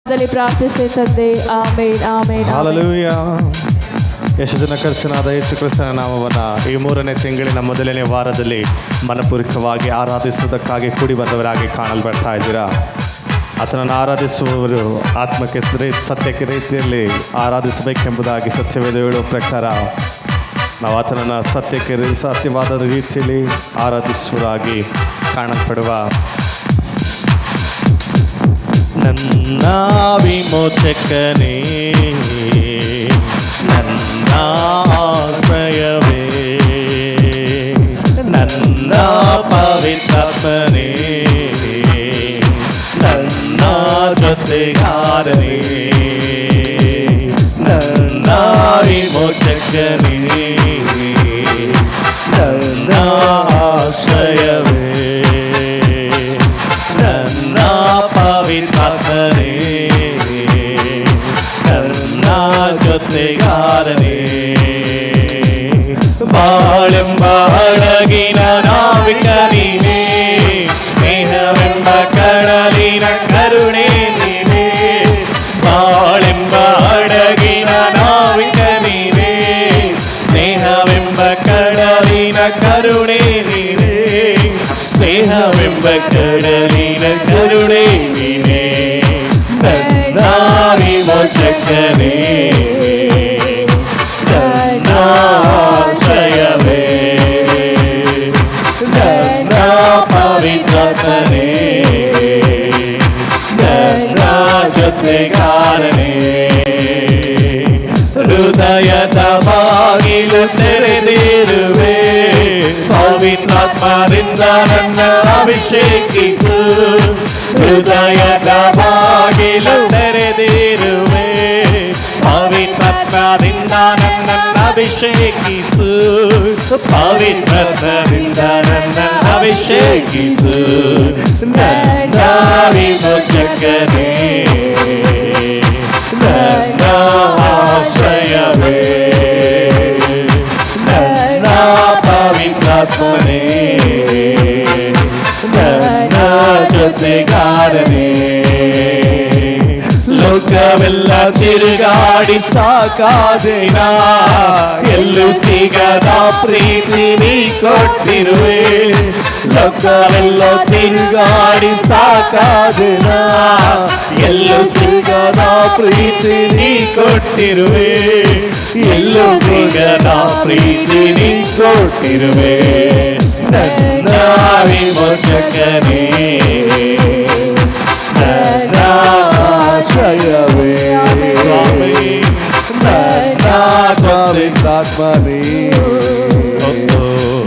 ಪ್ರಾರ್ಥಿಸಿ ತಂದೆ. ಆಮೇನ್ ಆಮೇನ್. ಹಲ್ಲೆಲೂಯಾ. ಎಷ್ಟು ಜನ ಕರ್ತನಾದ ಯೇಸು ಕ್ರಿಸ್ತನ ನಾಮವನ್ನು ಈ 3ನೇ ತಿಂಗಳಿನ ಮೊದಲನೇ ವಾರದಲ್ಲಿ ಮನಪೂರ್ವಕವಾಗಿ ಆರಾಧಿಸುವುದಕ್ಕಾಗಿ ಕೂಡಿ ಬಂದವರಾಗಿ ಕಾಣಲ್ಪಡ್ತಾ ಇದ್ದೀರಾ? ಆತನನ್ನು ಆರಾಧಿಸುವವರು ಆತ್ಮಕ್ಕೆ ಸತ್ಯಕ್ಕೆ ರೀತಿಯಲ್ಲಿ ಆರಾಧಿಸಬೇಕೆಂಬುದಾಗಿ ಸತ್ಯವೇದ ಹೇಳುವ ಪ್ರಕಾರ ನಾವು ಆತನನ್ನು ಸತ್ಯವಾದ ರೀತಿಯಲ್ಲಿ ಆರಾಧಿಸುವರಾಗಿ ಕಾಣಲ್ಪಡುವ ನನ್ನ ವಿಮೋಚಕನೇ, ನನ್ನ ಆಶ್ರಯವೇ, ನನ್ನ ಪವಿತ್ರಾತ್ಮನೇ, ನನ್ನ ಜೊತೆಗಾರನೇ, ನನ್ನ ವಿಮೋಚಕನೇ, ನನ್ನ ಆಶ್ರಯವೇ, ನನ್ನ ಪವಿತ್ರಾತ್ಮನೇ, ನನ್ನ ಜೊತೆಗಾರನೇ. ಬಾಳೆಂಬ ಹಡಗಿನ ನಾವಿಕ ನೀನೇ, ಸ್ನೇಹವೆಂಬ ಕಡಲಿನ ಕರುಣೆ ನೀನೇ. ಬಾಳೆಂಬ ಹಡಗಿನ ನಾವಿಕ ನೀನೇ, ಸ್ನೇಹವೆಂಬ ಕಡಲಿನ ಕರುಣೆ ನೀನೇ, ಸ್ನೇಹವೆಂಬ ಕಡಲಿನ ಕರುಣೆ ನೀನೇ. ನನ್ನ ವಿಮೋಚಕನೇ, ನನ್ನ ಆಶ್ರಯವೇ, ನನ್ನ ಪವಿತ್ರಾತ್ಮನೇ, ನನ್ನ ಜೊತೆಗಾರನೇ. ಹೃದಯದ ಬಾಗಿಲು ತೆರೆದಿರುವೆ, ಪವಿತ್ರಾತ್ಮದಿಂದ ನನ್ನ ಅಭಿಷೇಕಿಸು. ಹೃದಯದ ಬಾಗಿಲು ತೆರೆದಿರುವೆ, ಪವಿತ್ರಾತ್ಮದಿಂದ ನನ್ನನ್ನು ಅಭಿಷೇಕಿಸು. ಪವಿತ್ರಾತ್ಮದಿಂದ ನನ್ನನ್ನು ಅಭಿಷೇಕಿಸು. ನನ್ನ ವಿಮೋಚಕನೇ, ನನ್ನ ಆಶ್ರಯವೇ, ನನ್ನ ಪವಿತ್ರಾತ್ಮನೇ, ನನ್ನ ಜೊತೆಗಾರನೇ. ಲೋಕವೆಲ್ಲ ತಿರುಗಾಡಿ ಸಾಕಾದೇನ, ಎಲ್ಲೂ ಸಿಗದ ಪ್ರೀತಿ ನೀ ಕೊಟ್ಟಿರುವೆ. ಲೋಕವೆಲ್ಲ ತಿರುಗಾಡಿ ಸಾಕಾದೇನ, ಎಲ್ಲೂ ಸಿಗದ ಪ್ರೀತಿ ನೀ ಕೊಟ್ಟಿರುವೆ. ಎಲ್ಲೂ ಸಿಗದ ಪ್ರೀತಿ ನೀ ಕೊಟ್ಟಿರುವೆ. ನನ್ನ ವಿಮೋಚಕನೇ, ನನ್ನ ಆಶ್ರಯವೇ, ನನ್ನ ಪವಿತ್ರಾತ್ಮನೇ,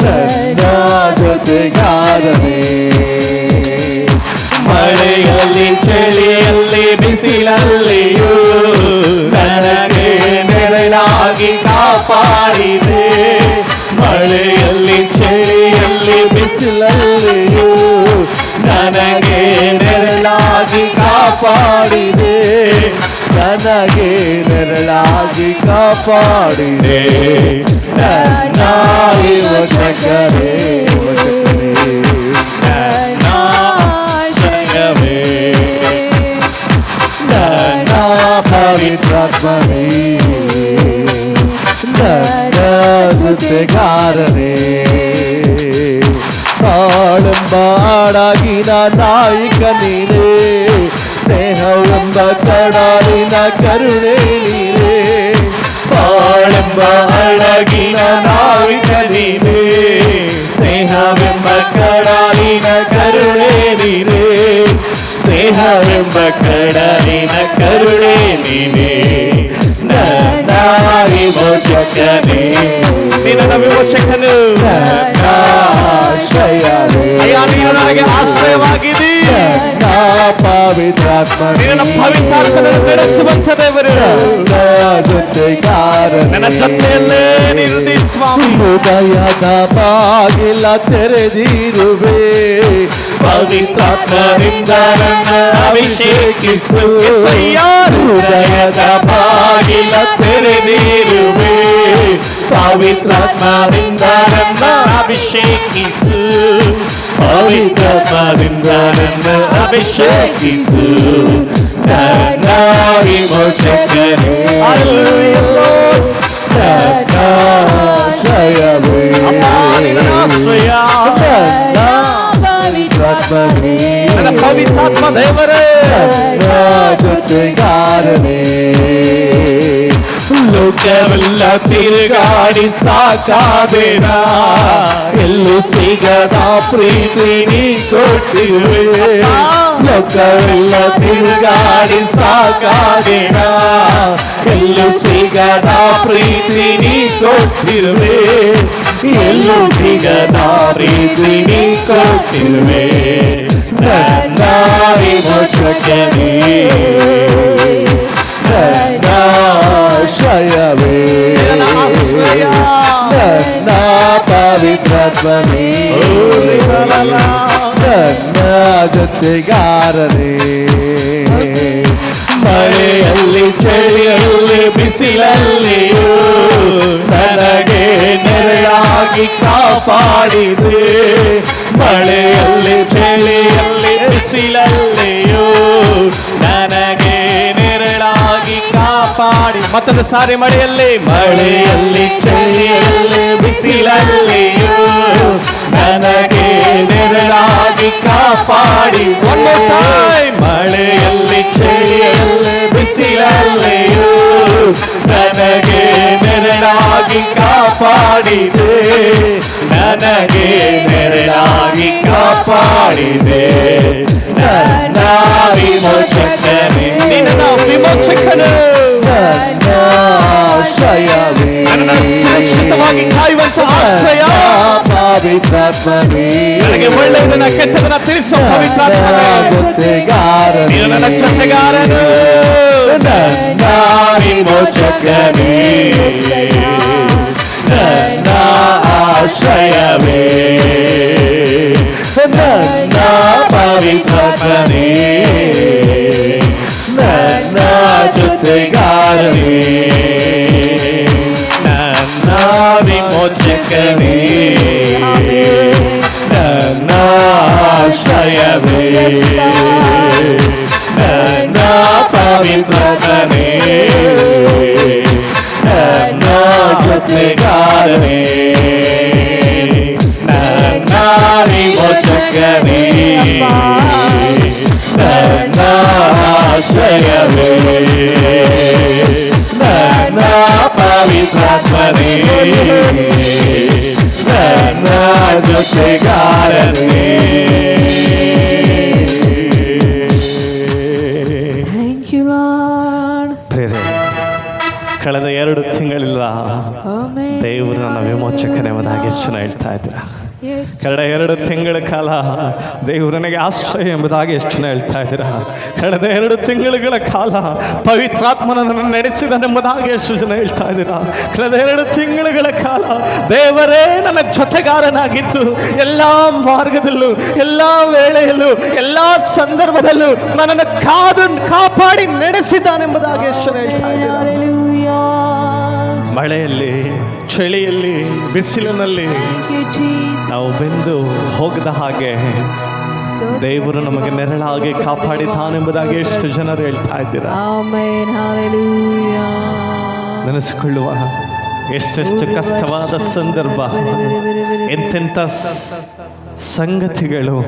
ನನ್ನ ಜೊತೆಗಾರನೇ. ಮಳೆಯಲ್ಲಿ ಚಳಿಯಲ್ಲಿ ಬಿಸಿಲಲ್ಲಿಯೂ ನನಗೆ ನೆರಳಾಗಿ ಕಾಪಾಡಿದೆ. ಮಳೆಯಲ್ಲಿ ಚಳಿಯಲ್ಲಿ ಬಿಸಿಲಲ್ಲಿಯೂ ನನಗೆ ನೆರಳಾಗಿ ಕಾಪಾಡಿದೆ. ನನಗೆ ನೆರಳಾಗಿ ಕಾಪಾಡಿದೆ. ನನ್ನ ವಿಮೋಚಕನೇ, ನನ್ನ ಆಶ್ರಯವೇ, ನನ್ನ ಪವಿತ್ರಾತ್ಮನೇ, ನನ್ನ ಜೊತೆಗಾರನೇ. ಬಾಳೆಂಬ ಹಡಗಿನ ನಾಯಿಕ ನೀನೇ, ಸ್ನೇಹವೆಂಬ ಕಡಲಿನ ಕರುಣೆ ನೀನೇ. ಬಾಳೆಂಬ ಹಡಗಿನ ನಾವಿಕ ನೀನೇ, ಸ್ನೇಹವೆಂಬ ಕಡಲಿನ ಕರುಣೆ ನೀನೇ, ಸ್ನೇಹವೆಂಬ ಕಡಲಿನ ಕರುಣೆ ನೀನೇ. ನನ್ನ ವಿಮೋಚಕನೇ, ನಿನ್ನ ವಿಮೋಚಕನು, ನನ್ನ ಆಶ್ರಯವೇ, ಅಯ್ಯ ನೀನು ನನಗೆ ಆಶ್ರಯವಾಗಿದ್ದೀ. ನನ್ನ ಪವಿತ್ರಾತ್ಮನೇ, ನಿನ್ನ ಪವಿತ್ರಾತ್ಮನನ್ನು ನಡೆಸುವಂತ ದೇವರು, ನನ್ನ ಜೊತೆಗಾರನೇ, ನನ್ನ ಜೊತೆಯಲ್ಲೇ ನಿರುದಿ ಸ್ವಾಮಿ. ಹೃದಯದ ಬಾಗಿಲ ತೆರೆದಿರುವೆ, ಪವಿತ್ರಾತ್ಮನಿಂದ ನನ್ನ ಅಭಿಷೇಕಿಸು. ಹೃದಯದ ಬಾಗಿಲ ತೆರೆದಿರುವೆ, ಪವಿತ್ರಾತ್ಮನಿಂದ ನನ್ನ ಅಭಿಷೇಕಿಸು. ಪವಿತ್ರಾತ್ಮನಿಂದ ನನ್ನ ಅಭಿಷೇಕಿಸು. ನನ್ನ ಜೊತೆಗಾರನೇ. ಲೋಕವೆಲ್ಲ ತಿರುಗಾಡಿ ಸಾಕಾದೇನ, ಎಲ್ಲೂ ಸಿಗದ ಪ್ರೀತಿ ನೀ ಕೊಟ್ಟಿರುವೆ. ಲೋಕವೆಲ್ಲ ತಿರುಗಾಡಿ ಸಾಕಾದೇನ, ಎಲ್ಲೂ ಸಿಗದ ಪ್ರೀತಿ ನೀ ಕೊಟ್ಟಿರುವೆ. ಎಲ್ಲೂ ಸಿಗದ ಪ್ರೀತಿ ನೀ ಕೊಟ್ಟಿರುವೆ. ನನ್ನ ವಿಮೋಚಕನೇ, ನನ್ನ ಆಶ್ರಯವೇ, ನನ್ನ ಪವಿತ್ರಾತ್ಮನೇ, ನನ್ನ ಜೊತೆಗಾರನೇ. ಮಳೆಯಲ್ಲಿ ಚಳಿಯಲ್ಲಿ ಬಿಸಿಲಲ್ಲಿಯೂ ನನಗೆ ನೆರಳಾಗಿ ಕಾಪಾಡಿದೆ. ಮಳೆಯಲ್ಲಿ ಚಳಿಯಲ್ಲಿ ಬಿಸಿಲಲ್ಲಿಯೂ ನನಗೆ ನೆರಳಾಗಿ ಕಾಪಾಡಿ. ಮತ್ತೊಂದು ಸಾರಿ ಮಳೆಯಲ್ಲಿ ಚಳಿಯಲ್ಲಿ ಬಿಸಿಲಲ್ಲಿಯೂ ನನಗೆ ನೆರಳಾಗಿ ಕಾಪಾಡಿ. ಒಂದು ತಾಯಿ ಮಳೆಯಲ್ಲಿ ಚಳಿಯಲ್ಲಿ ಬಿಸಿಲಲ್ಲಿಯೂ ನನಗೆ ನೆರಳಾಗಿ ಕಾಪಾಡಿದೆ. ನನಗೆ ನೆರಳಾಗಿ ಕಾಪಾಡಿದೆ. ನನ್ನ ವಿಮೋಚಕನೇ, ನಿನ್ನ ವಿಮೋಚಕನೇ, ನನ್ನ ಆಶ್ರಯವೇ, ನನ್ನ ಸುರಕ್ಷಿತವಾಗಿ ಕಾಯುವಂತ ಆಶ್ರಯ ಪವಿತ್ರಾತ್ಮನೇ. ನನಗೆ ಒಳ್ಳೆಯದನ್ನ ಕೆಟ್ಟದನ್ನ ತಿಳಿಸೋ ಪವಿತ್ರಾತ್ಮನೇ, ಜೊತೆಗಾರನೇ, ನನ್ನ ಜೊತೆಗಾರನು. ನನ್ನ ವಿಮೋಚಕನೇ, ನನ್ನ ಆಶ್ರಯವೇ, ನನ್ನ ಪವಿತ್ರಾತ್ಮನೇ, ನನ್ನ ಜೊತೆಗಾರನೇ, ನನ್ನ ವಿಮೋಚಕನೇ, ನನ್ನ ಆಶ್ರಯವೇ, ನನ್ನ ಪವಿತ್ರಾತ್ಮನೇ, ನನ್ನ ಜೊತೆಗಾರನೇ, ನನ್ನ ವಿಮೋಚಕನೇ, ನನ್ನ ಆಶ್ರಯವೇ, ನನ್ನ ಪವಿತ್ರಾತ್ಮನೇ, ನನ್ನ ಜೊತೆಗಾರನೇ. Thank you, Lord. ಪ್ರೇರೆ, ಕಳೆದ 2 ತಿಂಗಳಿಲ್ಲ Amen. ದೇವರು ನನ್ನ ವಿಮೋಚಕನೆಂಬುದಾಗಿ ಎಷ್ಟು ಜನ ಹೇಳ್ತಾ ಇದ್ದೀರಾ? Yes. ಕಳೆದ 2 ತಿಂಗಳ ಕಾಲ ದೇವರು ನನಗೆ ಆಶ್ರಯ ಎಂಬುದಾಗಿ ಎಷ್ಟು ಜನ ಹೇಳ್ತಾ ಇದ್ದೀರಾ? ಕಳೆದ 2 ತಿಂಗಳುಗಳ ಕಾಲ ಪವಿತ್ರಾತ್ಮನನ್ನು ನಡೆಸಿದನೆಂಬುದಾಗಿ ಎಷ್ಟು ಜನ ಹೇಳ್ತಾ ಇದ್ದೀರಾ? ಕಳೆದ 2 ತಿಂಗಳುಗಳ ಕಾಲ ದೇವರೇ ನನ್ನ ಜೊತೆಗಾರನಾಗಿದ್ದು ಎಲ್ಲ ಮಾರ್ಗದಲ್ಲೂ, ಎಲ್ಲ ವೇಳೆಯಲ್ಲೂ, ಎಲ್ಲ ಸಂದರ್ಭದಲ್ಲೂ ನನ್ನನ್ನು ಕಾಪಾಡಿ ನಡೆಸಿದ್ದಾನೆಂಬುದಾಗಿ ಎಷ್ಟು ಜನ ಹೇಳ್ತಾ ಇದ್ದೀರಾ? Hallelujah. ಮಳೆಯಲ್ಲಿ, ಚಳಿಯಲ್ಲಿ, ಬಿಸಿಲಿನಲ್ಲಿ Thank you, Jesus. ನಾವು ಬೆಂದು ಹೋಗದ ಹಾಗೆ ದೇವರು ನಮಗೆ ನೆರಳಾಗಿ ಕಾಪಾಡಿದ್ದಾನೆಂಬುದಾಗಿ ಎಷ್ಟು ಜನರು ಹೇಳ್ತಾ ಇದ್ದೀರಾ? Amen. Hallelujah. ನೆನೆಸಿಕೊಳ್ಳುವ ಎಷ್ಟೆಷ್ಟು ಕಷ್ಟವಾದ ಸಂದರ್ಭ, ಎಂತೆಂಥ ಸಂಗತಿಗಳು,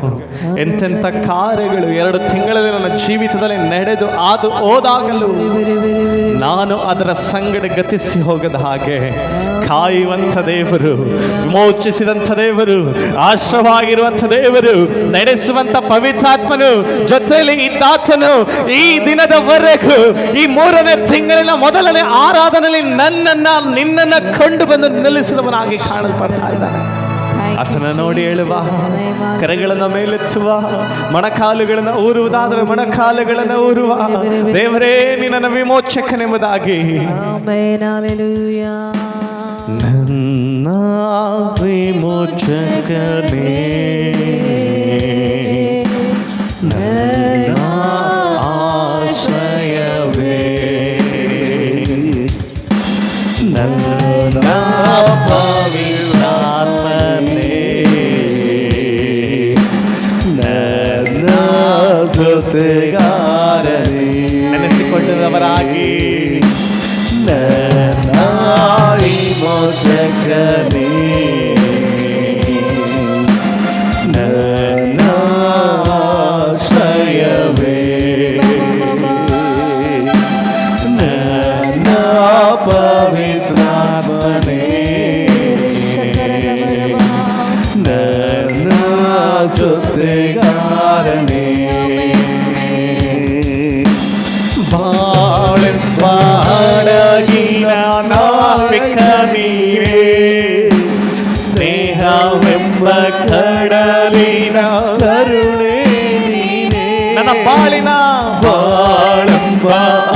ಎಂತೆಂಥ ಕಾರ್ಯಗಳು 2 ತಿಂಗಳಲ್ಲಿ ನನ್ನ ಜೀವಿತದಲ್ಲಿ ನಡೆದು ಆದು ಹೋದಾಗಲೂ ನಾನು ಅದರ ಸಂಗಡ ಗತಿಸಿ ಹೋಗದ ಹಾಗೆ ಕಾಯುವಂಥ ದೇವರು, ವಿಮೋಚಿಸಿದಂಥ ದೇವರು, ಆಶ್ರವಾಗಿರುವಂಥ ದೇವರು, ನಡೆಸುವಂಥ ಪವಿತ್ರಾತ್ಮನು ಜೊತೆಯಲ್ಲಿ ಇದ್ದಾತನು ಈ ದಿನದವರೆಗೂ, ಈ 3ನೇ ತಿಂಗಳಿನ ಮೊದಲನೇ ಆರಾಧನೆಯಲ್ಲಿ ನಿನ್ನನ್ನ ಕೊಂಡು ಬಂದು ನಿಲ್ಲಿಸಿದವನಾಗಿ ಕಾಣಲ್ಪಡ್ತಾ ಇದ್ದಾನೆ. ಆತನ ನೋಡಿ ಹೇಳುವ, ಕರೆಗಳನ್ನು ಮೇಲೆಚ್ಚುವ, ಮೊಣಕಾಲುಗಳನ್ನು ಊರುವುದಾದರೆ ಮೊಣಕಾಲುಗಳನ್ನು ಊರುವ ದೇವರೇ ನಿನ್ನ ವಿಮೋಚಕನೆಂಬುದಾಗಿ. ನನ್ನ ವಿಮೋಚಕನೇ, ನನ್ನ ಆಶ್ರಯವೇ, ನನ್ನ ಪವಿತ್ರಾತ್ಮನೇ, ನನ್ನ ಜೊತೆಗಾರನೇ. ನೆನೆಸಿಕೊಂಡವರಾಗಿ ನನ್ನ ವಿಮೋಚಕನೇ, ನನ್ನ ಆಶ್ರಯವೇ,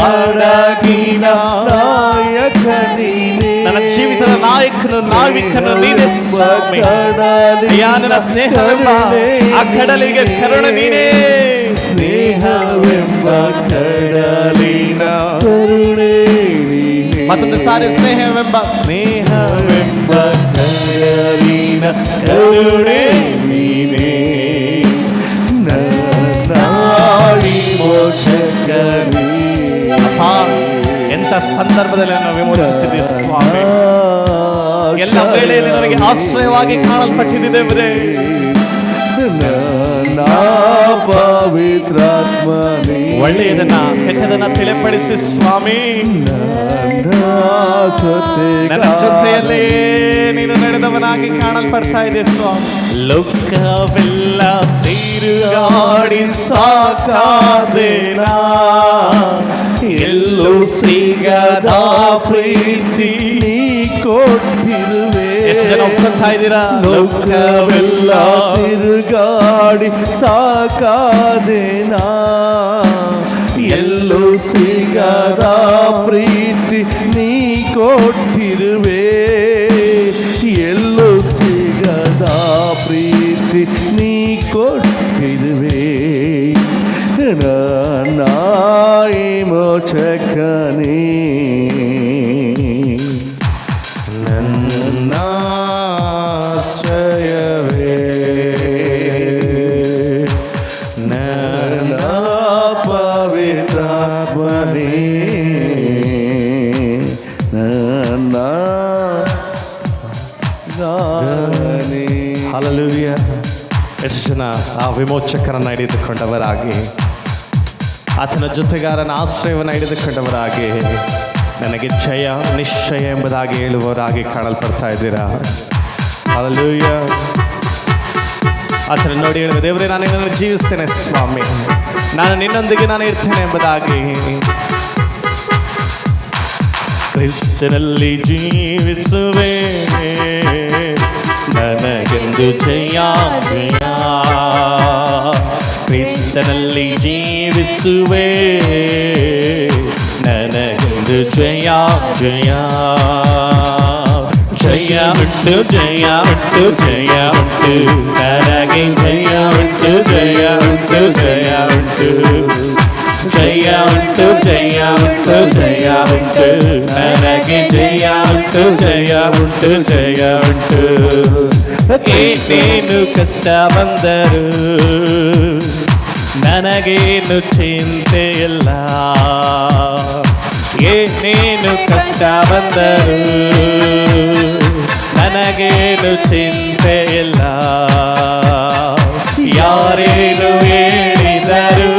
ಅಡಗಿನ ನಾಯಕ ನೀನೇ, ನನ್ನ ಜೀವಿತದ ನಾಯಕನು ನಾವಿಕನು ನೀನೇ ಸ್ವಾಮಿ. ಅಯ್ಯ ನನ್ನ ಸ್ನೇಹವೆಂಬ ಆ ಕಡಲಿಗೆ ಕರುಣ ನೀನೇ. ಸ್ನೇಹವೆಂಬ ಕಡಲಿನ ಕರುಣೆ ನೀನೇ. ಮತ್ತೊಂದು ಸಾರಿ ಸ್ನೇಹವೆಂಬ ಕಡಲಿನ ಕರುಣೆ ನೀನೇ. ನಾಡಿ ಮೋಕ್ಷಕನೇ. ಎಂತ ಸಂದರ್ಭದಲ್ಲಿ ನಾವು ವಿಮೋಚಿಸಿದ್ದೀವಿ ಸ್ವಾಮಿ. ಎಲ್ಲ ವೇಳೆಯಲ್ಲಿ ನನಗೆ ಆಶ್ರಯವಾಗಿ ಕಾಣಲ್ಪಟ್ಟಿದೆ ದೇವರೇ. ಪವಿತ್ರಾತ್ಮನೇ, ಒಳ್ಳೆಯದನ್ನ ಕೆಟ್ಟದನ್ನ ತಿಳಿಪಡಿಸಿ ಸ್ವಾಮಿ. ನನ್ನ ಜೊತೆಯಲ್ಲೇ ನೀನು ನಡೆದವನಾಗಿ ಕಾಣಲ್ಪಡ್ತಾ ಇದೆ ಸ್ವಾಮಿ. ಲೋಕವೆಲ್ಲ ತಿರುಗಾಡಿ ಸಾಕಾದೇನಾ, ಎಲ್ಲೂ ಸಿಗದ ಪ್ರೀತಿ ನೀ ಕೊಟ್ಟಿರುವೆ. ಎಷ್ಟು ಜನ ಒಪ್ಕೊಳ್ತಾ ಇದ್ದೀರಾ? ಲೋಕವೆಲ್ಲ ತಿರುಗಾಡಿ ಸಾಕಾದೇನಾ, ಎಲ್ಲೂ ಸಿಗದ ಪ್ರೀತಿ ನೀ ಕೊಟ್ಟಿರುವೆ. ಎಲ್ಲೂ ಸಿಗದ ಪ್ರೀತಿ ನೀ ಕೊಟ್ಟಿರುವೆ. ನಾಯಿ ಮೋಚಕನೇ, ನನ್ನಾಶ್ರಯವೇ, ನನ್ನ ಪವಿತ್ರಾತ್ಮನೇ, ನನ್ನ ಗಾನೇ. ಹಲ್ಲೆಲೂಯ. ಎಷ್ಟು ಜನ ಆ ವಿಮೋಚಕರನ್ನು ಹಿಡಿದುಕೊಂಡವರಾಗಿ, ಆತನ ಜೊತೆಗಾರನ ಆಶ್ರಯವನ್ನು ಹಿಡಿದುಕೊಂಡವರಾಗಿ, ನನಗೆ ಜಯ ನಿಶ್ಚಯ ಎಂಬುದಾಗಿ ಹೇಳುವವರಾಗಿ ಕಾಣಲ್ಪಡ್ತಾ ಇದ್ದೀರಾ? ಹಲ್ಲೆಲೂಯ. ಆತನ ನೋಡಿ ಹೇಳುವ, ದೇವರೇ ನಾನು ನಿನ್ನನ್ನು ಜೀವಿಸ್ತೇನೆ ಸ್ವಾಮಿ, ನಾನು ನಿನ್ನೊಂದಿಗೆ ನಾನು ಇರ್ತೇನೆ ಎಂಬುದಾಗಿ. ಕ್ರಿಸ್ತನಲ್ಲಿ ಜೀವಿಸುವೆ, ನನಗೆಂದು ಜಯ ಜಯ. ಕ್ರಿಸ್ತನಲ್ಲಿ ಜೀವಿಸುವೆ, ನನಗೆಂದು ಜಯ ಜಯ. ಜಯ ಉಂಟು ಜಯ ಉಂಟು ಜಯ ಉಂಟು, ನನಗೆ ಜಯ ಉಂಟು ಜಯ ಉಂಟು ಜಯ ಉಂಟು. ಜಯ ಉಂಟು ಜಯ ಉಂಟು ಜಯ ಉಂಟು, ನನಗೆ ಜಯ ಉಂಟು ಜಯ ಉಂಟು ಜಯ ಉಂಟು. ಏನೇನು ಕಷ್ಟ ಬಂದರು ನನಗೇನು ಚಿಂತೆ ಇಲ್ಲ, ಏನೇನು ಕಷ್ಟ ಬಂದರು ನನಗೇನು ಚಿಂತೆ ಇಲ್ಲ. ಯಾರೇನು ಹೇಳಿದರು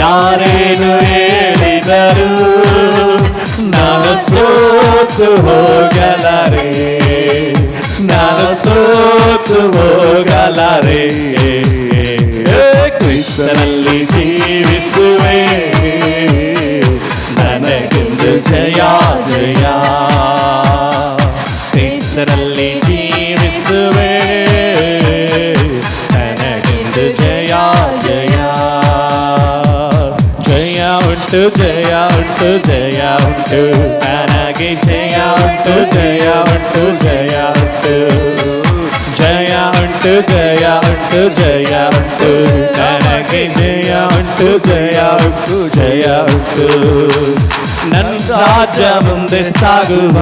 ಯಾರೇನು ಹೇಳಿದರು, ನಾನು ಸೋತು ಹೋಗಲಾರೆ, ನಾನು ಸೋತು ಹೋಗಲಾರೆ. ಕ್ರಿಸ್ತನಲ್ಲಿ ಜೀವಿಸುವೆ, ನನಗೆಂದು ಜಯ ಜಯ. ಕ್ರಿಸ್ತನಲ್ಲಿ ಜೀವಿಸುವೆ, ನನಗೆಂದು ಜಯ ಜಯ. ಜಯ ಉಂಟು ಜಯ ಉಂಟು ಜಯ ಉಂಟು, ನನಗೆ ಜಯ ಉಂಟು ಜಯ ಉಂಟು ಜಯ ಉಂಟು. ಜಯ ಉಂಟು ಜಯ ಉಂಟು ಜಯ ಉಂಟು, ನನಗೆ ಜಯ ಉಂಟು ಜಯ ಉಂಟು ಜಯ ಉಂಟು. ನನ್ನ ರಾಜ್ಯ ಮುಂದೆ ಸಾಗುವ,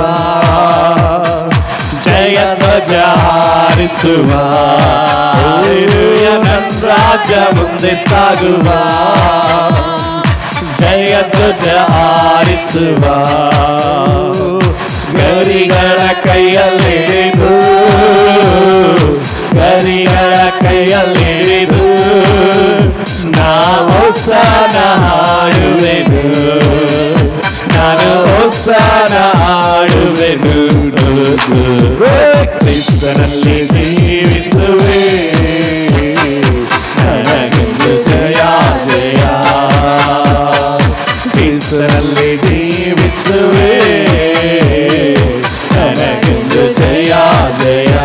ಜಯ ಧ್ವಜ ಹಾರಿಸುವ. ನನ್ನ ರಾಜ್ಯ ಮುಂದೆ ಸಾಗುವ, ಜಯ ಧ್ವಜ ಹಾರಿಸುವ. ಗರಿಗಳ ಕೈಯಲ್ಲಿರಿದು, ಗರಿಗಳ ಕೈಯಲ್ಲಿರಿದು, ನಾ ಹೊಸನ ಹಾಡುವೆನು, ನಾನು ಹೊಸನ ಹಾಡುವೆನು. ಕ್ರಿಸ್ತನಲ್ಲಿ ಜೀವಿಸುವೆ, ನನಗೆಂದು ಜಯ ಜಯ. ಕ್ರಿಸ್ತನಲ್ಲಿ ಜೀವಿಸುವೆ, ನನಗೆಂದು ಜಯ ಜಯ.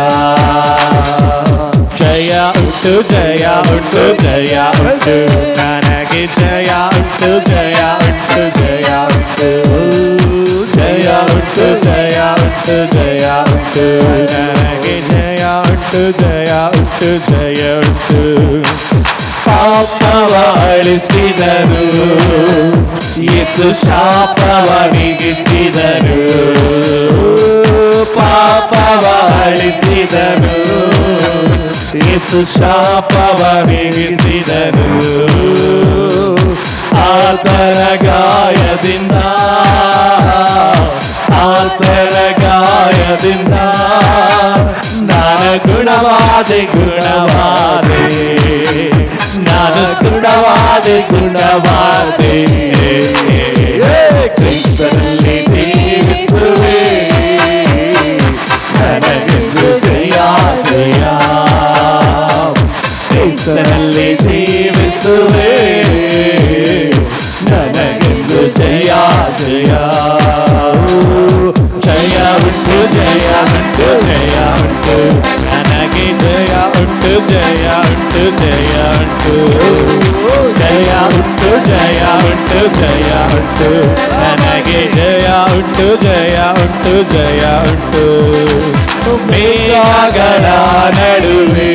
ಜಯ ಉಂಟು ಜಯ ಉಂಟು ಜಯ ಉಂಟು, ನನಗೆ ಜಯ ಉಂಟು ಜಯ ಉಂಟು ಜಯ ಉಂಟು ಜಯ ಉಂಟು ಜಯ ಉಂಟು ಜಯ ಉಂಟು ನನಗೆ ಜಯ ಉಂಟು ಜಯ ಉಂಟು ಜಯ ಉಂಟು ಪಾಪವ ಅಳಿಸಿದನು ಯೇಸು ಶಾಪವ ನೀಗಿಸಿದನು ಪಾಪವ ಅಳಿಸಿದನು ಯೇಸು ಶಾಪವ ನೀಗಿಸಿದನು ಆತನ ಗಾಯದಿಂದ ಆತನ ಗಾಯದಿಂದ ನಾನು ಗುಣವಾದೆ ಗುಣವಾದೆ ನಾನು ಸುಣವಾದೆ ಸುಣವಾದೆ ಕ್ರಿಸ್ತನಲ್ಲಿ ಜೀವಿಸುವೆ ನನಗೆಂದು ಜಯ ಜಯ ಕ್ರಿಸ್ತನಲ್ಲಿ ಜೀವಿಸುವೆ ನನಗೆಂದು ಜಯ ಜಯ ಜಯ ಉಂಟು ಜಯ ಉಂಟು ಜಯ ಉಂಟು ನನಗೆ ಜಯ ಉಂಟು ಜಯ ಉಂಟು ಜಯ ಉಂಟು ಜಯ ಉಂಟು ಜಯ ಉಂಟು ಜಯ ಉಂಟು ನನಗೆ ಜಯ ಉಂಟು ಜಯ ಉಂಟು ಜಯ ಉಂಟು ಮೇಘಗಳ ನಡುವೆ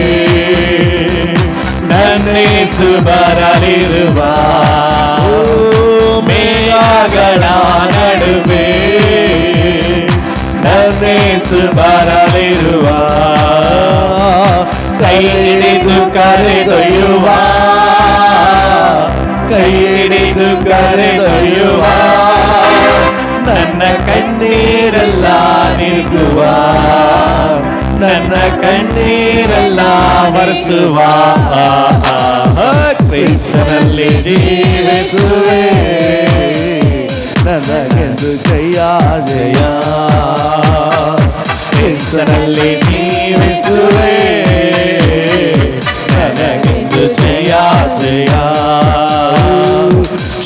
ನನ್ನೇಸು ಬರಲಿರುವ ಮೇಘಗಳ ನಡುವೆ ನನ್ನೇಸು ಬರಲಿರುವ ಕೈ ಹಿಡಿದು ಕರೆದೊಯ್ಯುವ ಕೈ ಹಿಡಿದು ಕರೆದೊಯ್ಯುವ ನನ್ನ ಕಣ್ಣೀರೆಲ್ಲ ನಿಲ್ಲಿಸುವ ನನ್ನ ಕಣ್ಣೀರೆಲ್ಲ ಮರೆಸುವ ಕ್ರಿಸ್ತನಲ್ಲಿ ಜೀವಿಸುವೆ ನನಗೆಂದು ಜಯ ಜಯ ಕ್ರಿಸ್ತನಲ್ಲಿ ಜೀವಿಸುವೆ ನನಗೆಂದು ಜಯ ಜಯ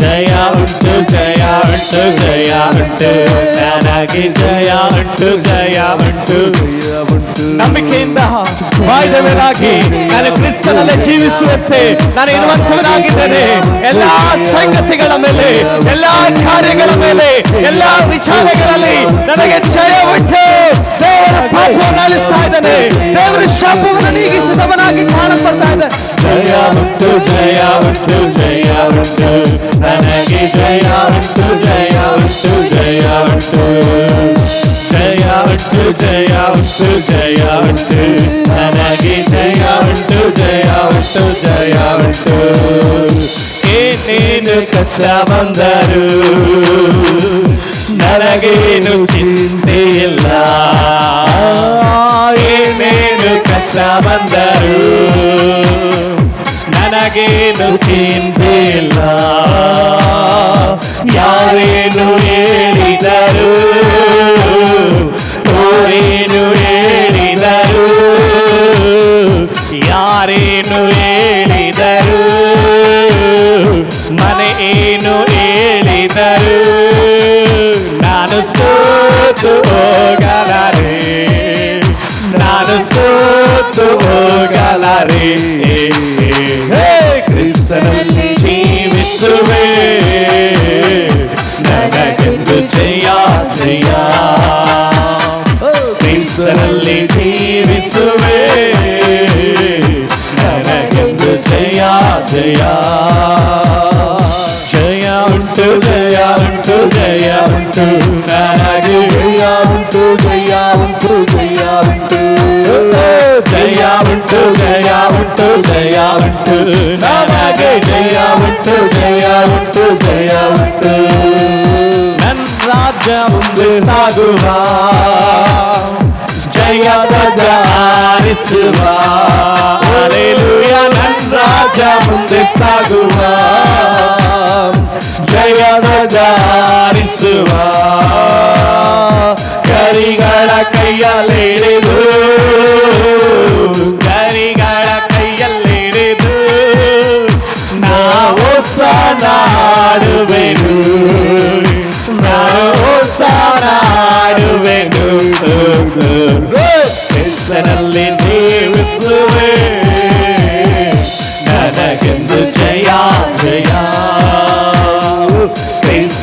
ಜಯ ಉಂಟು ಜಯ ಉಂಟು ಜಯ ಉಂಟು ನನಗೆ ಜಯ ಉಂಟು ಜಯ ಉಂಟು ನಂಬಿಕೆಯಿಂದ ಬಾಯ್ದವರಾಗಿ ನಾನು ಕ್ರಿಸ್ತನಲ್ಲೇ ಜೀವಿಸುವಂತೆ ನಾನು ಇರುವಂತವನಾಗಿದ್ದೇನೆ. ಎಲ್ಲ ಸಂಗತಿಗಳ ಮೇಲೆ, ಎಲ್ಲ ಕಾರ್ಯಗಳ ಮೇಲೆ, ಎಲ್ಲ ವಿಚಾರಗಳಲ್ಲಿ ನನಗೆ ಜಯ ಉಂಟು. ದೇವರ ಪಾಪವನ್ನು ಅಳಿಸ್ತಾ ಇದ್ದಾನೆ. ದೇವರ ಶಾಪವನ್ನು ನೀಗಿಸಿದವನಾಗಿ ಕಾಣಲ್ಪಡ್ತಾ ಇದೆ. ಜಯ ಉಂಟು ಜಯ ಉಂಟು ಜಯ ಉಂಟು ನನಗೆ ಜಯ ಉಂಟು ಜಯ ಉಂಟು ಜಯ ಉಂಟು ಜಯ ಉಂಟು ಜಯ ಉಂಟು ಜಯ ಉಂಟು ನನಗೆ ಜಯ ಉಂಟು ಜಯ ಉಂಟು ಜಯ ಉಂಟು ಏನೇನು ಕಷ್ಟ ಬಂದರು ನನಗೇನು ಚಿಂತೆ ಇಲ್ಲ. ಏನೇನು ಕಷ್ಟ ಬಂದರು ನನಗೇನು ಚಿಂತೆ ಇಲ್ಲ. ಯಾರೇನು ಹೇಳಿದರು ಓರೇನು ಹೇಳಿದರು ಯಾರೇನು ಹೇಳಿದರು ಮನೆ ಏನು ಹೇಳಿದರು ನಾನು ಸೋತು ಹೋಗಲಾರೆ ನಾನು ಸೋತು ಹೋಗಲಾರೆ. ಕ್ರಿಸ್ತನಲ್ಲಿ ಜೀವಿಸುವೆ ನನಗೆಂದು ಜಯ ಜಯ ಕ್ರಿಸ್ತನಲ್ಲಿ ಜೀವಿಸುವೆ ನನಗೆಂದು ಜಯ ಜಯ ಜಯ ಉಂಟು ಜಯ ಉಂಟು ಜಯ ಉಂಟು ನನಗೆ ಜಯ ಉಂಟು ಜಯ ಉಂಟು ಜಯ ಉಂಟು ಜಯ ಉಂಟು ಜಯ ಉಂಟು ಜಯ ಉಂಟು ನನಗೆ ಜಯ ಉಂಟು ಜಯ ಉಂಟು ಜಯ ಉಂಟು. ನನ್ನ ರಾಜ್ಯ ಮುಂದೆ ಸಾಗುವ ಜಯದ ಹಾರಿಸುವ ಹಲ್ಲೆಲೂಯ. ನನ್ನ ರಾಜ್ಯ ಮುಂದೆ ಸಾಗುವ ಜಯದ ಹಾರಿಸುವ ಕರಿಗಳ ಕೈಯಲ್ಲಿಡಿದು ಕರಿಗಳ ಕೈಯಲ್ಲಿಡಿದು ನಾವು ಸಾಡುವೆನು ನಾವು ಸಾಡುವೆನು ಕ್ರಿಸ್ತನಲ್ಲಿ ಜೀವಿಸುವೆ ನನಗೆಂದು ಜಯ ಜಯ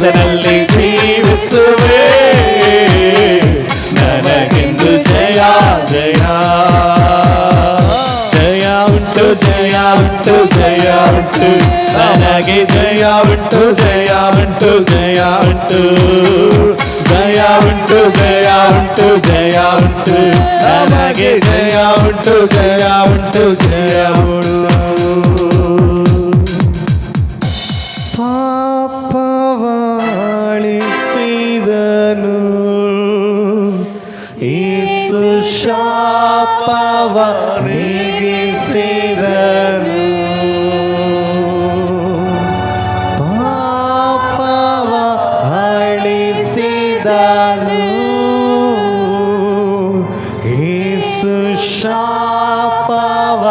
ಕ್ರಿಸ್ತನಲ್ಲಿ ಜೀವಿಸುವೆ, ನನಗೆಂದು ಜಯ ಜಯ ಜಯ ಉಂಟು ಜಯ ಉಂಟು ಜಯ ಉಂಟು, ನನಗೆ ಜಯ ಉಂಟು ಜಯ ಉಂಟು ಜಯ ಉಂಟು, ಜಯ ಉಂಟು ಜಯ ಉಂಟು ಜಯ ಉಂಟು, ನನಗೆ ಜಯ ಉಂಟು ಜಯ ಉಂಟು ಜಯ ಉಂಟು. ಪಾಪವಾಳಿಸಿದನು ಯೇಸು, ಶಾಪವ ನೀಗಿಸಿದನು, ಪಾಪವ ಅಳಿಸಿದನು ಯೇಸು, ಶಾಪವ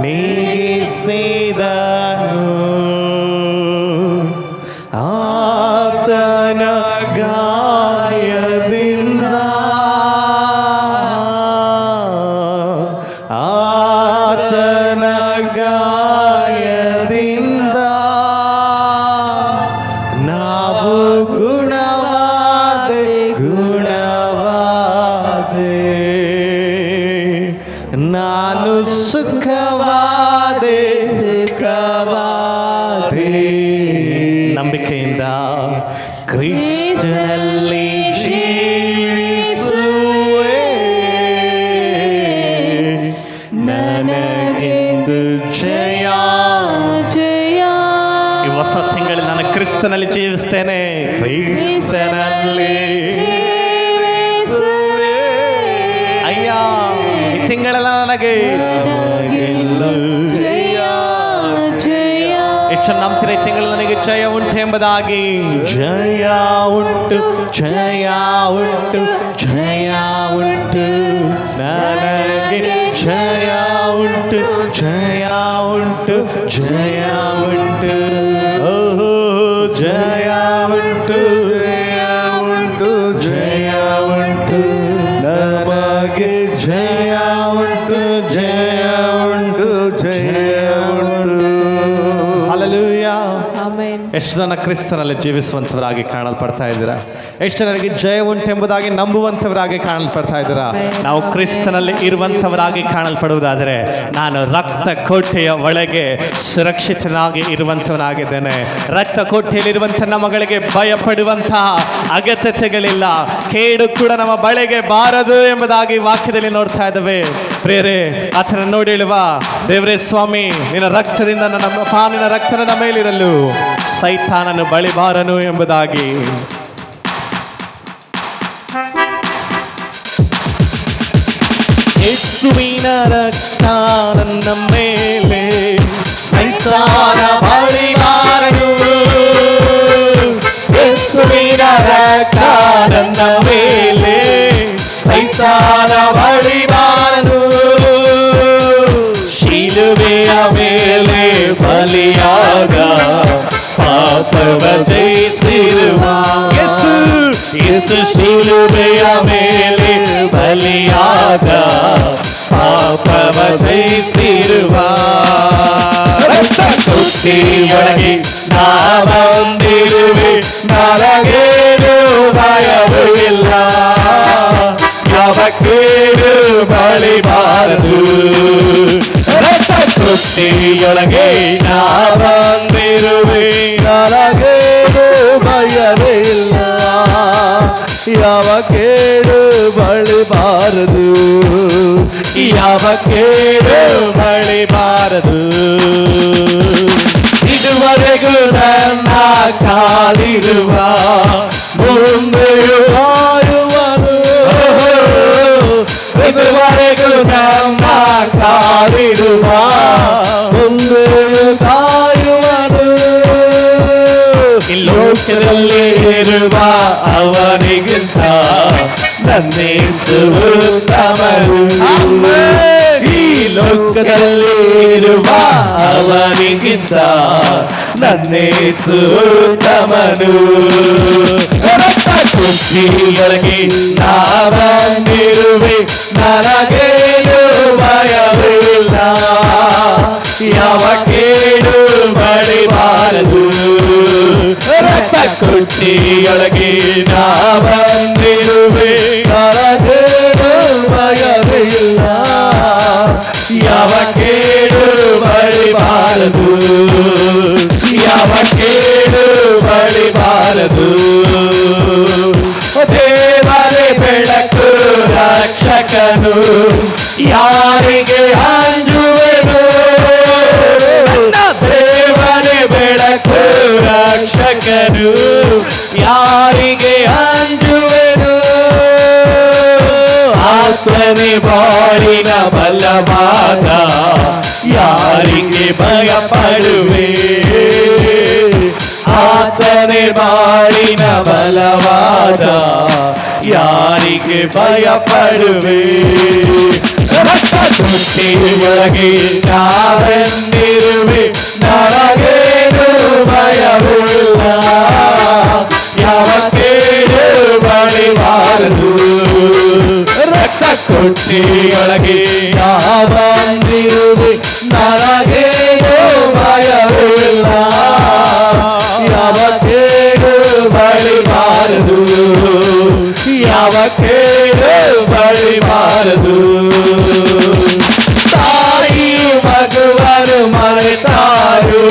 ನೀಗಿಸಿದನು, ಆತನ ಗಾಯದಿಂದ ಆತನ ಗಾಯದಿಂದ ನಾವು ಗುಣವಾದೆ ಗುಣವಾದೆ, ನಾನು ಸುಖವಾದೆ ಸುಖವಾದೆ, ನಂಬಿಕೆಯಿಂದ ಕ್ರಿಸ್ತನಲ್ಲಿ ಜೀವಿಸುವೆ, ನನಗೆಂದು ಜಯ ಜಯ. ಈ ಹೊಸ ತಿಂಗಳಲ್ಲಿ ನಾನು ಕ್ರಿಸ್ತನಲ್ಲಿ ಜೀವಿಸ್ತೇನೆ, ಕ್ರಿಸ್ತನಲ್ಲಿ ಜೀವಿಸುವೆ. ಅಯ್ಯ, ಈ ತಿಂಗಳೆಲ್ಲ ನನಗೆ ಜಯ ಜಯ. ಎಷ್ಟು ನಂಬ್ತೀರ ಈ ತಿಂಗಳು ನನಗೆ ಜಯ ಉಂಟು ಎಂಬುದಾಗಿ? ಜಯ ಉಂಟು ಜಯ ಉಂಟು ಜಯ ಉಂಟು, ನನಗೆ ಜಯ ಉಂಟು ಜಯ ಉಂಟು ಜಯ ಉಂಟು, ಓಹೋ ಜಯ ಉಂಟು ಜಯ ಉಂಟು ಜಯ ಉಂಟು, ನಮಗೆ ಜಯ ಉಂಟು ಜಯ ಉಂಟು ಜಯ ಉಂಟು. ಹಲ್ಲೆಲೂಯಾ. ಆಮೆನ್. ಎಷ್ಟು ಜನ ಕ್ರಿಸ್ತನಲ್ಲಿ ಜೀವಿಸುವಂಥವರಾಗಿ ಕಾಣಲ್ಪಡ್ತಾ ಇದ್ದೀರಾ? ಎಷ್ಟು ಜನರಿಗೆ ಜಯ ಉಂಟೆಂಬುದಾಗಿ ನಂಬುವಂಥವರಾಗಿ ಕಾಣಲ್ಪಡ್ತಾ ಇದ್ದೀರಾ? ನಾವು ಕ್ರಿಸ್ತನಲ್ಲಿ ಇರುವಂಥವರಾಗಿ ಕಾಣಲ್ಪಡುವುದಾದರೆ ನಾನು ರಕ್ತ ಕೋಟೆಯ ಒಳಗೆ ಸುರಕ್ಷಿತನಾಗಿ ಇರುವಂಥವನಾಗಿದ್ದೇನೆ. ರಕ್ತ ಕೋಟೆಯಲ್ಲಿರುವಂಥ ನಮ್ಮಗಳಿಗೆ ಭಯಪಡುವಂತಹ ಅಗತ್ಯತೆಗಳಿಲ್ಲ, ಕೇಡು ಕೂಡ ನಮ್ಮ ಬಳಿಗೆ ಬಾರದು ಎಂಬುದಾಗಿ ವಾಕ್ಯದಲ್ಲಿ ನೋಡ್ತಾ ಇದ್ದೇವೆ. ಪ್ರೇರೆ ಆತನ ನೋಡಿ ಹೇಳುವ, ದೇವರೇ ಸ್ವಾಮಿ, ನಿನ್ನ ರಕ್ತದಿಂದ ನಿನ್ನ ರಕ್ತ ನನ್ನ ಮೇಲಿರಲು, ಸೈತಾನನು ಬಳಿ ಬಾರನು ಎಂಬುದಾಗಿ. ಯೇಸುವಿನ ರಕ್ತ ನನ್ನ ಮೇಲೆ, ಸೈತಾನ ಬಳಿ ಬಾರನು. ಯೇಸುವಿನ ರಕ್ತ ನನ್ನ ಮೇಲೆ, ಸೈತಾನ ಬಳಿ ಬಾರನು. ಶಿಲುಬೆಯ ಮೇಲೆ ಬಲಿಯಾಗ ಪಾಪವ ಜಯಿಸಿರುವ ಯೇಸು, ಯೇಸು ಶಿಲುಬೆಯ ಮೇಲೆ ಬಲಿಯಾಗ ಪಾಪವ ಜಯಿಸಿರುವ, ರಕ್ತ ತೊಟ್ಟಿಯೊಳಗೆ ನಾವೊಂದಿರುವೆ, ನನಗೇನು ಭಯವೂ ಇಲ್ಲ, ಯಾವ ಕೇಡು ಬಳಿಬಾರದು. ರಕ್ತ ತೊಟ್ಟಿಯೊಳಗೆ ನಾವೊಂದಿರುವೆ, ನನಗೇನು ಭಯವೇ ಇಲ್ಲ, ಯಾವ ಕೇಡು ಬಳಿಬಾರದು, ಯಾವ ಕೇಡು ಬಳಿಬಾರದು. ಇದುವರೆಗೂ ನನ್ನ ಕಾಲಿರುವ ಮುಂದೆಯೂ ಕಾಯುವನು, ಇದುವರೆಗೂ ನಮ್ಮ ಕಾಲಿರುವ ಮುಂದೆಯೂ ಕಾಯುವನು. ಈ ಲೋಕದಲ್ಲಿ ಇರುವ ಅವನಿಗಿಂತ ನನ್ನೇಸು ಉತ್ತಮನು, ಈ ಲೋಕದಲ್ಲಿ ಇರುವ ಅವನಿಗಿಂತ ನನ್ನೇಸು ಉತ್ತಮನು. ಕುರ್ಚಿಯೊಳಗೆ ನಾವಂದಿರುವೆ, ನನಗೇನು ಭಯವಿಲ್ಲ, ಯಾವ ಕೇಡು ಬಳಿಬಾರದು. ರಕ್ತ ತೊಟ್ಟಿಯೊಳಗೆ ನಾ ಬಂದಿರುವೆ, ನನಗೇನು ಭಯವಿಲ್ಲ, ಯಾವ ಕೇಡು ಬಳಿಬಾರದು, ಯಾವ ಕೇಡು ಬಳಿಬಾರದು. ದೇವರೇ ಬೆಳಕು ರಕ್ಷಕನು, ಯಾರಿಗೆ ಅಂಜುವೆನು, ದೇವರೇ ಬೆಳಕು ರಕ್ಷಕನು, ಯಾರಿಗೆ ಅಂಜುವೆನು. ಆತನೇ ಬಾಳಿನ ಬಲವಾದ, ಯಾರಿಗೆ ಭಯಪಡುವೆ, ಆತನೇ ಬಾಳಿನ ಬಲವಾದ, ಯಾರಿಗೆ ಭಯಪಡುವೆ. ತೊಟ್ಟಿಯೊಳಗೆ ನಾವೆಂದಿರುವೆ, ನನಗೇನು ಭಯವಿಲ್ಲ, ಯಾವ ಕೇಡು ಬಳಿಬಾರದು. ರಕ್ತ ತೊಟ್ಟಿಯೊಳಗೆ ನಾವಂದಿರುವೆ, ನನಗೇನು ಭಯವಿಲ್ಲ, ಯಾವ ಕೇಡು ಬಳಿಬಾರದು, ಯಾವ ಕೇಡು ಬಳಿಬಾರದು. ತಾಯಿ ಮಗುವರು ಮರೆತಾರು,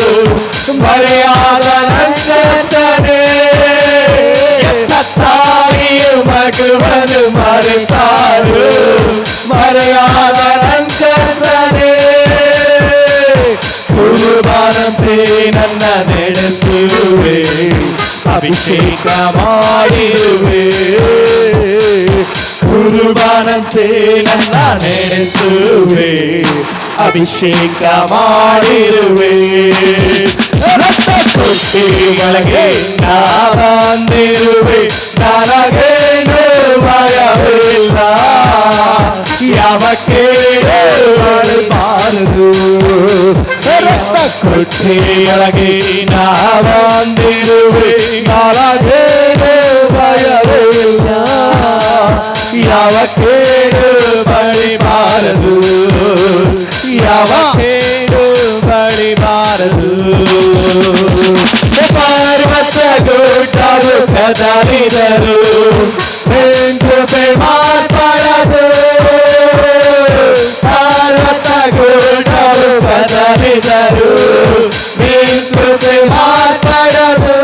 ಮರೆಯಾದ ನಂತರನೇ, ತಾಯಿಯು ಮಗುವನ್ನು ಮರೆತಾರು, ಮರೆಯಾದ ನಂತರನೇ. ಕುರುಬನಂತೆ ನನ್ನ ನಡೆಸುವೆ, ಅಭಿಷೇಕ ಮಾಡಿರುವೆ, ಕುರುಬನಂತೆ ನನ್ನ ನಡೆಸುವೆ, ಅಭಿಷೇಕ ಮಾಡಿರುವೆ. ರಕ್ತ ತೊಟ್ಟಿಯೊಳಗೆ ನಾ ಬಂದಿರುವೆ, ನನಗೇನು ಭಯವಿಲ್ಲ, ಯಾವ ಕೇಡು ಬಳಿಬಾರದು. ರಕ್ತ ತೊಟ್ಟಿಯೊಳಗೆ ನಾ ಬಂದಿರುವೆ, ನನಗೇನು ಭಯವಿಲ್ಲ, ಯಾವ ಕೇಡು ಬಳಿಬಾರದು, ಯಾವ ಕೇಡು ಬಳಿಬಾರದು. ಪರ್ವತ ಗುಡ್ಡವು ಕದಲಿದರು, ಕೃಪೆ ಮಾತಾಡದು, ಪರ್ವತ ಗುಡ್ಡವು ಕದಲಿದರು, ಕೃಪೆ ಮಾತಾಡದು.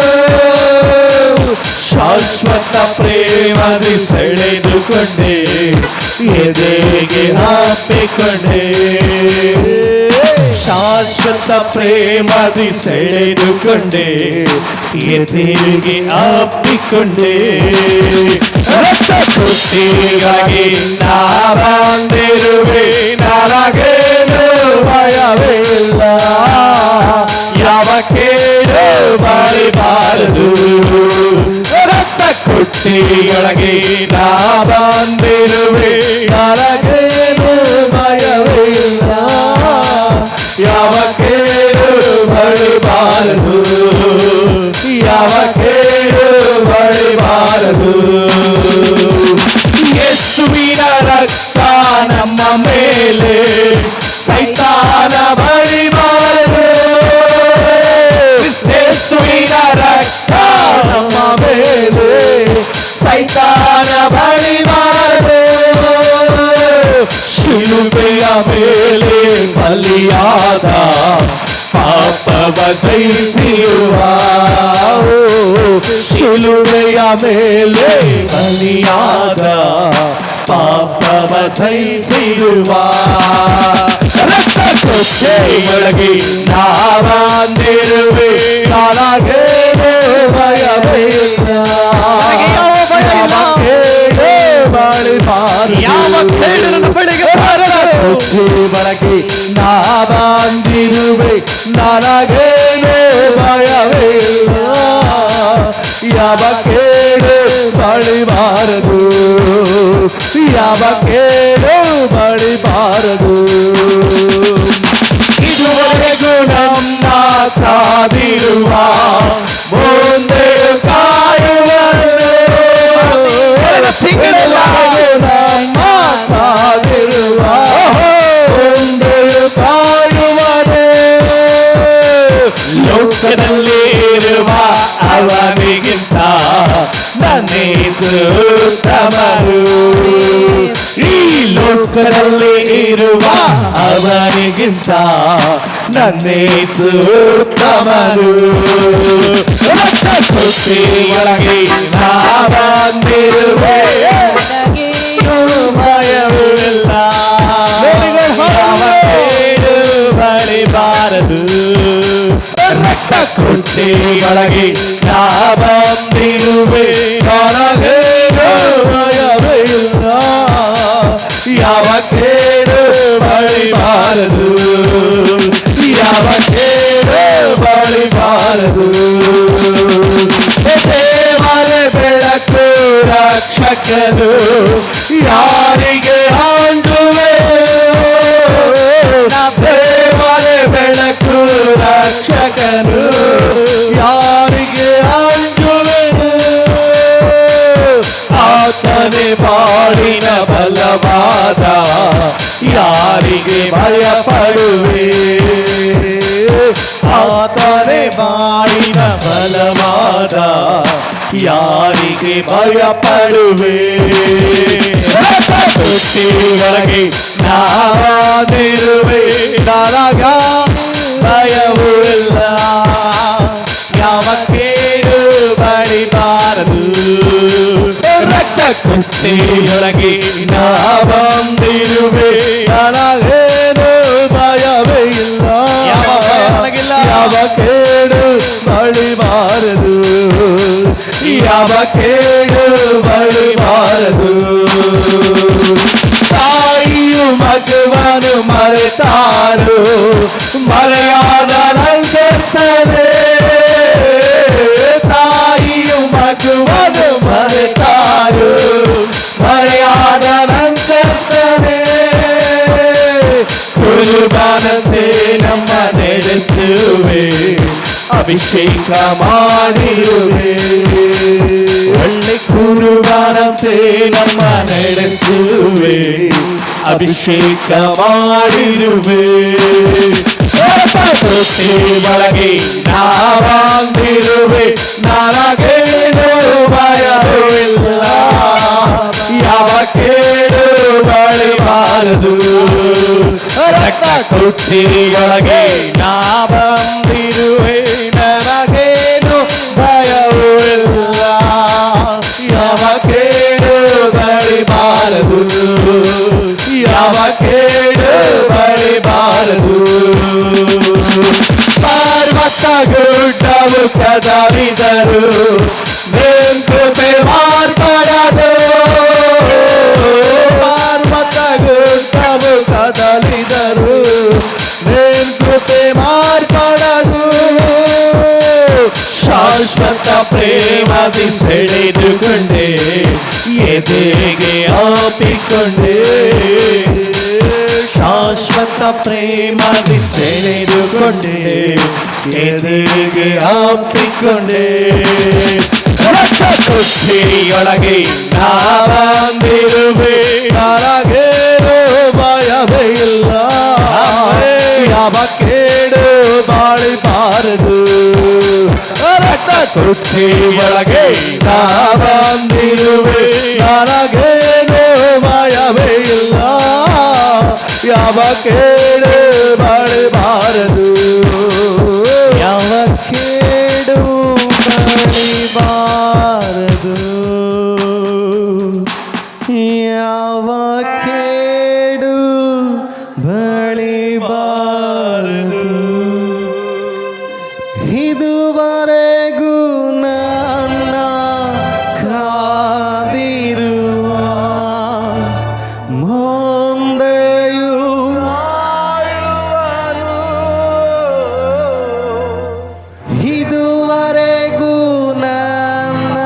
ಶಾಶ್ವತ ಪ್ರೇಮದಿ ಸೆಳೆದುಕೊಂಡೆ, ಎದೆಗೆ ಹಾಪಿಕೊಂಡೆ, ಶಾಶ್ವತ ಪ್ರೇಮದಿ ಸೆಳೆದುಕೊಂಡೆ, ಎದೆಗೆ ಹಾಪಿಕೊಂಡೆ. ರಕ್ತ ತೊಟ್ಟಿಗಾಗಿ ನಾ ಬಂದಿರುವೆ, ನನಗೇನು ಭಯವಿಲ್ಲ, ಯಾವ ಕೇಡು ಬಳಿಬಾರದು. ರಕ್ತ ತೊಟ್ಟಿಯೊಳಗೆ ನಾ ಬಂದಿರುವೆ, ನನಗೇನು ಭಯವಿಲ್ಲ, ಯಾವ ಕೇಡು ಬಳಿಬಾರದು, ಯಾವ ಕೇಡು ಬಳಿಬಾರದು. ಯೇಸುವಿನ ರಕ್ತ ನಮ್ಮ ಮೇಲೆ, ಸೈತಾನ ಬಳಿಬಾರದು. ಯೇಸುವಿನ ರಕ್ತ ನಮ್ಮ ಮೇಲೆ, ಸೈತಾನ ಬಳಿಬಾರದು. ಶಿಲುಬೆಯ ಮೇಲೆ ಬಲಿಯಾದ, ಪಾಪವ ಜಯಿಸಿರುವ, ಶಿಲುಬೆಯ ಮೇಲೆ ಬಲಿಯಾದ, ಪಾಪವ ಜಯಿಸಿರುವ. ರಕ್ತ ತೊಟ್ಟಿಯೊಳಗೆ ನಾ ಬಂದಿರುವೆ, ನನಗೇನು ಭಯವಿಲ್ಲ, ಯಾವ ಕೇಡು ಬಳಿಬಾರದು. ಯಾವ ಕೇಡು ನನ್ನ ಬಳಿಗೆ ತೊಟ್ಟಿ ಬಳಕೆ ನಾ ಬಂದಿರುವೆ, ನನಗೇನು ಭಯವಿಲ್ಲ, ಯಾವ ಕೇಡು ಬಳಿಬಾರದು, ಯಾವ ಕೇಡು ಬಳಿಬಾರದು. ಇದುವರೆಗೂ ನನ್ನ ಕಾದಿರುವ, ಮುಂದೆ ಕಾಯುವನು, ತಿಂಗಳೆಲ್ಲ ನಮ್ಮ ಕಾದಿರುವ, ಮುಂದೆ ಕಾಯುವನು. ಲೋಕದಲ್ಲಿರುವ ಅವನಿಗಿಂತ ಗಿಂತ ನನ್ನೇಸು ಉತ್ತಮನು. ರಕ್ತ ಸುತ್ತಿ ಒಳಗೆ ನಾ ಬಂದಿರುವೆ, ಭಯವಿಲ್ಲ, ಯಾವ ಕೇಡು ಬಳಿಬಾರದು. ರಕ್ತ ಕೊಟ್ಟಿ ಒಳಗೆ ನಾ ಬಂದಿರುವೆ, ನನಗೇನು ಭಯವಿಲ್ಲ, ಯಾವ ಕೇಡು ಬಳಿಬಾರದು, ಯಾವ ಕೇಡು ಬಳಿಬಾರದು. ದೇವರ ಬೆಳಕು ರಕ್ಷಕನು, ಯಾರಿಗೆ ಅಂಜುವೆ, ದೇವರ ಬೆಳಕು ರಕ್ಷಕನು, ಯಾರಿಗೆ ಅಂಜುವೆ, ಆತನೇ ಬಾಳಿನ ಬಲವಾದ, ಯಾರಿಗೆ ಭಯಪಡುವೆ, ಆತನೇ ಬಾಳಿನ ಬಲವಾದ, ಯಾರಿಗೆ ಭಯಪಡುವೆ. ತೊಟ್ಟಿಯೊಳಗೆ ನಾನಿರುವೆ, ನನಗ ಭಯವೂ ಇಲ್ಲ, ಯಾವ ಕೇಡು ಬಳಿಬಾರದು. ರಕ್ತ ಕುಸ್ತಿಯೊಳಗೆ ನಾ ಬಂದಿರುವೆ, ನನಗೇನು ಭಯವೇ ಇಲ್ಲ, ಯಾವ ಕೇಡು ಬಳಿಬಾರದು, ಯಾವ ಕೇಡು ಬಳಿಬಾರದು. ತಾಯಿಯು ಮಗುವನ್ನು ಮರೆತಾರು, ಮರೆಯಾದ ನಂತರ್ತದೆ, ತಾಯಿಯು ಮಗುವನ್ನು ಮರೆತಾರು, ಮರೆಯಾದ ನಂತರ್ತದೆ. ಕುರುಬನಂತೆ ನಮ್ಮ ನಡೆಸುವೆ, ಅಭಿಷೇಕ ಮಾಡಿರುವೆ, ಒಳ್ಳೆ ಕುರುಬನಂತೆ ನಮ್ಮ ನಡೆಸುವೆ, ಅಭಿಷೇಕ ಮಾಡಿರುವೆ. ತೊಟ್ಟಿ ಒಳಗೆ ನಾ ಬಂದಿರುವೆ, ನನಗೇನು ಭಯವಿಲ್ಲ, ಯಾವ ಕೇಡು ಬಳಿಬಾರದು. ರಕ್ತ ತೊಟ್ಟಿಯೊಳಗೆ ನಾ ಬಂದಿರುವೆ, ನನಗೇನು ಭಯವೂ ಇಲ್ಲ, ಯಾವ ಕೇಡು ಬಳಿಬಾರದು, ಯಾವ ಕೇಡು ಬಳಿಬಾರದು. ಪರ್ವತ ಗುಡ್ಡವು ಕದರಿದರು, ಕೃಪೆ ಮಾರ್ಪಡದು, ಪರ್ವತ ಗುಡ್ಡವು ಕದಲಿದರು, ಕೃಪೆ ಮಾರ್ಪಡದು. ಶಾಶ್ವತ ಪ್ರೇಮದಿ ಸೆಳೆದುಕೊಂಡೆ, ಎದೆಗೆ ಆಪಿಕೊಂಡೆ, ಶಾಶ್ವತ ಪ್ರೇಮದಿ ಸೆಳೆದುಕೊಂಡೆ, ಎದೆಗೆ ಆಪಿಕೊಂಡೆ. ತೊಟ್ಟಿಯೊಳಗೆ ನಾ ಬಂದಿರುವೆ, ನನಗೇನು ಭಯವೇ ಇಲ್ಲ, ಯಾವ ಕೇಡು ಬಾಳಿಬಾರದು. ತೊಟ್ಟಿಯೊಳಗೆ ನಾ ಬಂದಿರುವೆ, ನನಗೇನು ಭಯವೇ ಇಲ್ಲ, ಯಾವ ಕೇಡು ಬಾಳಿಬಾರದು, ಯಾವ ಕೇಡು ಬಾಳಿಬಾರದು, ಯಾವ ಕೇಡು ಬಳಿಬಾರದು. ಇದುವರೆಗೂ ನನ್ನ ಕಾದಿರುವ ಮುಂದೆಯೂ ಆಯುವನು, ಇದುವರೆಗೂ ನನ್ನ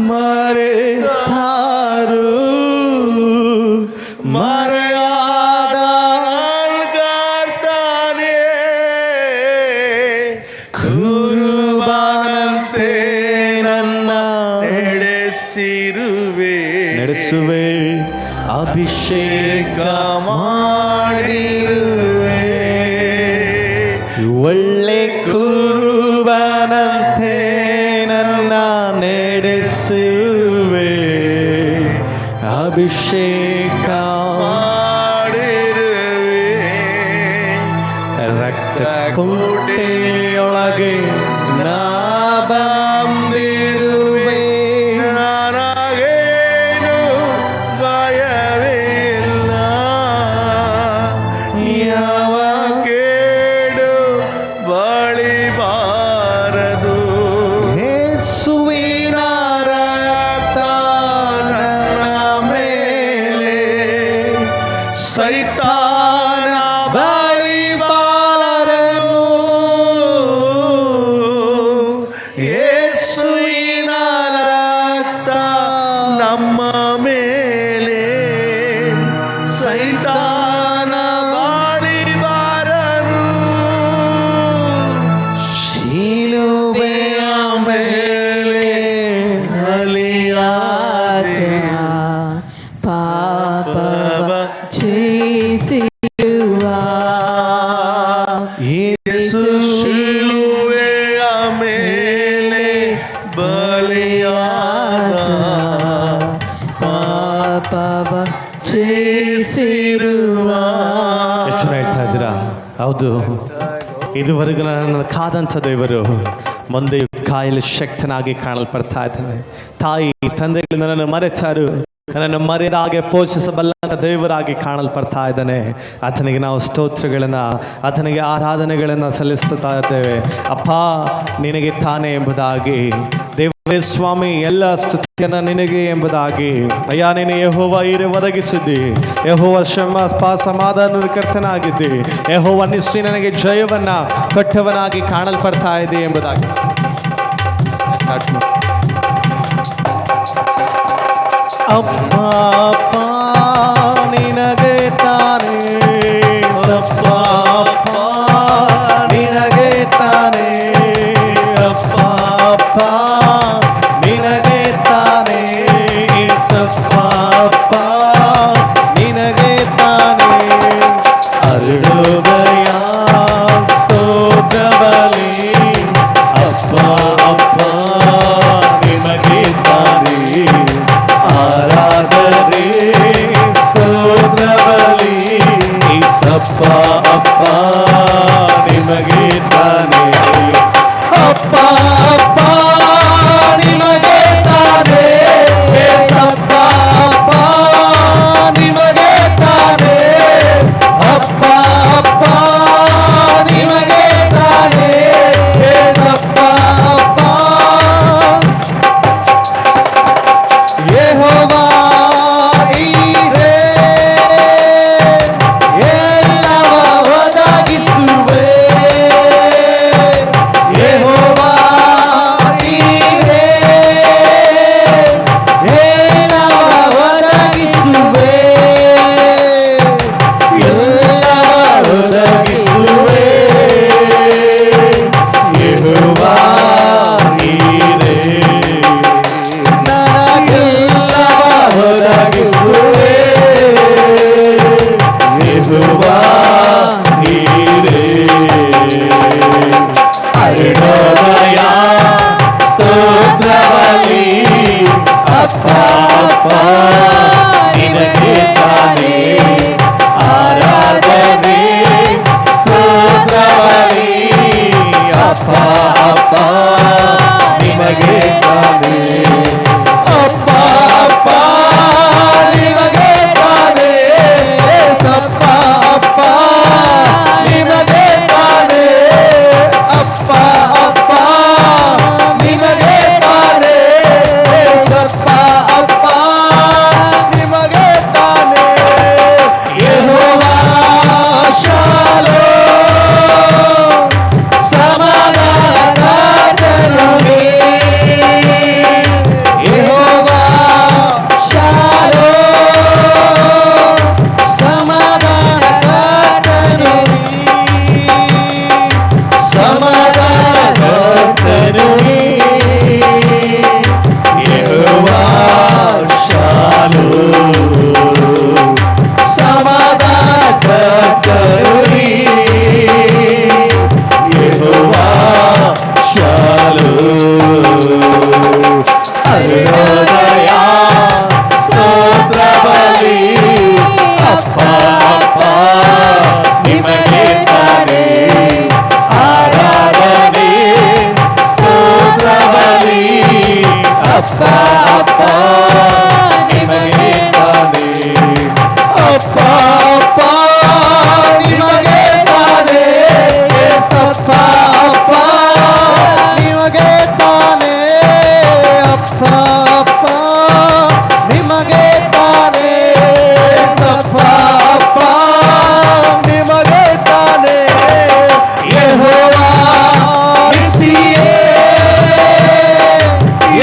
ಮರೆತಾರು ಮರೆಯಾದ ಕರ್ತಾನೆ ಕುರುಬನಂತೆ ನನ್ನ ನಡೆಸುವೆ ಅಭಿಷೇಕ ಮಾಡಿರುವೆ ಒಳ್ಳೆ ಕುರುಬನಂತೆ ನನ್ನ ನಡೆಸುವೆ ಅಭಿಷೇಕ ಮಾಡಿರುವೆ ರಕ್ತ ಕೋಟೆಯೊಳಗೆ ನಾ ಬಂದಿರುವೆ ನನಗೇನು ಭಯವಿಲ್ಲ ಯಾವ ಕೇಡು ಬಳಿಬಾರದು ಯೇಸುವಿನ ರಕ್ತ ನನ್ನ ಮೇಲೆ ಸೈತಾನ ಬಳಿಬಾರನು ಯೇಸುವಿನ ರಕ್ತ ನಮ್ಮ ಮೇಲೆ ಸೈತಾನ ಬಳಿಬಾರನು ಶಿಲುಬೆಯ ಮೇಲೆ ಬಲಿಯಾದ ಪಾಪವ ಜಯಿಸಿರುವ ಯೇಸು ಶಿಲುಬೆಯ ಮೇಲೆ ಬಲಿಯಾದ ಪಾಪವ ಜಯಿಸಿರುವ ಎಷ್ಟು ಜನ ಹೇಳ್ತಾ ಇದ್ದೀರಾ? ಹೌದು, ಇದುವರೆಗೂ ನನ್ನ ಕಾದಂಥ ದೇವರು ಮುಂದೆ ಕಾಯಲು ಶಕ್ತನಾಗಿ ಕಾಣಲ್ಪಡ್ತಾ ಇದ್ದಾನೆ. ತಾಯಿ ತಂದೆಗಳು ನನ್ನನ್ನು ಮರೆತಾರು, ನನ್ನನ್ನು ಮರೆಯದ ಹಾಗೆ ಪೋಷಿಸಬಲ್ಲ ದೇವರಾಗಿ ಕಾಣಲ್ಪಡ್ತಾ ಇದ್ದಾನೆ. ಆತನಿಗೆ ನಾವು ಸ್ತೋತ್ರಗಳನ್ನು, ಆತನಿಗೆ ಆರಾಧನೆಗಳನ್ನು ಸಲ್ಲಿಸ್ತಾ ಇದ್ದೇವೆ. ಅಪ್ಪ ನಿನಗೆ ತಾನೇ ಎಂಬುದಾಗಿ, ದೇವರೇ ಸ್ವಾಮಿ ಎಲ್ಲ ಸ್ತುತಿಯನ್ನು ನಿನಗೆ ಎಂಬುದಾಗಿ. ಅಯ್ಯ ನೀನು ಯೆಹೋವ ಈರೆ ಒದಗಿಸಿದ್ದಿ, ಯೆಹೋವ ಶ್ರಮ ಸಮಾಧಾನದ ಕರ್ತನಾಗಿದ್ದಿ, ಯೆಹೋವ ನಿಷ್ಠೆ ನನಗೆ ಜಯವನ್ನು ಕೊಟ್ಟವನಾಗಿ ಕಾಣಲ್ಪಡ್ತಾ ಇದೆ ಎಂಬುದಾಗಿ. ಅಪ್ಪ ಅಪ್ಪ ನಿನಗೆ ತಾನೇ ಅಪ್ಪ ಅಪ್ಪ ನಿನಗೆ ತಾನೇ ಅಪ್ಪ ಅಪ್ಪ ನಿನಗೆ ತಾನೇ ಸಪ್ಪ ಅಪ್ಪ ನಿನಗೆ ತಾನೇ ಅರುಳುಬಯ ಸ್ತೋತ್ರ ಬಲಿ ಅಪ್ಪ ಅಪ್ಪ ನಿನಗೆ ತಾನೇ ಆರಾಧನೆ ಅಪ್ಪ ಅಪ್ಪ ನಿಮಗೆ ತಾನೇ ಆರಾಧನೆ ಸ್ತೋತ್ರ ಬಲಿ ಅಪ್ಪ ಅಪ್ಪ ನಿಮಗೆ ತಾನೇ ಅಪ್ಪ ಅಪ್ಪ ನಿಮಗೆ ತಾನೇ ಸಪ್ಪ ಅಪ್ಪ ನಿಮಗೆ ತಾನೇ ಅಪ್ಪ ಅಪ್ಪ ನಿಮಗೆ ತಾನೇ ಸಪ್ಪ ಅಪ್ಪ ನಿಮಗೆ ತಾನೇ ಯೆಹೋವಾ ನಿಸ್ಸಿಯೇ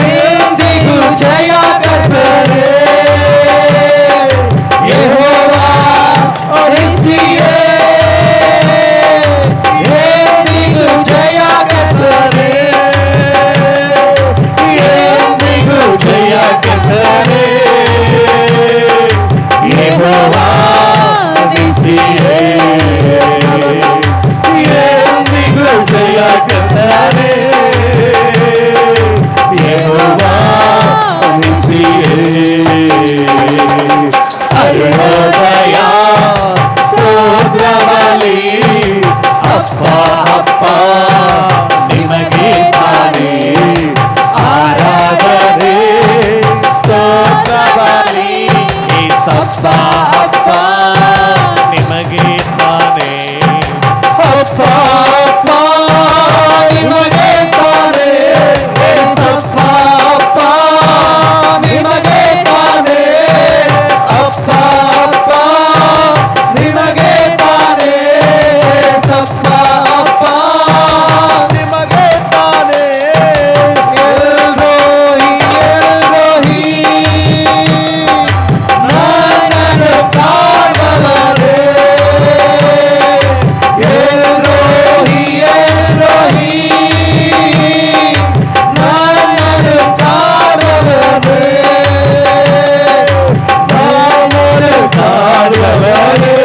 ಎಂದಿಗೂ ಜಯ ಕರ್ತನೇ ಯೆಹೋವಾ ನಿಸ್ಸಿಯೇ ಎಂದಿಗೂ ಜಯ ಕರ್ತನೇ ಎಂದಿಗೂ ಜಯ ಕರ್ತನೇ ಯೆಹೋವಾ ನಿಸ್ಸಿಯೇ ಎಂದಿಗೂ ಜಯ ಕರ್ತನೇ ಯೆಹೋವಾ ನಿಸ್ಸಿಯೇ ಅರುಣೋದಯ ಸ್ತೋತ್ರ ಬಲಿ ಅಪ್ಪ ಅಪ್ಪ ನಿಮಗೆ ತಾನೇ ಆರಾಧನೆ ಸ್ತೋತ್ರ ಬಲಿ ಸಪ್ಪ ಅಪ್ಪ ನಿಮಗೆ ತಾನೇ ಅಪ್ಪ ಅಪ್ಪ ನಿಮಗೆ ತಾನೇ ಸಪ್ಪ ಅಪ್ಪ ನಿಮಗೆ ತಾನೇ ಅಪ್ಪ ಅಪ್ಪ ನಿಮಗೆ ತಾನೇ ಸಪ್ಪ ಅಪ್ಪ ನಿಮಗೆ ತಾನೇ ಎಲ್ರೋಹಿ ಎಲ್ರೋಹಿ ನನ್ನನ್ನು ಕಾಡುವವರೇ ಎಲ್ರೋಹಿ ಎಲ್ರೋಹಿ ನನ್ನನ್ನು ಕಾಡುವವರೇ ನನ್ನನ್ನು ಕಾಡುವವರೇ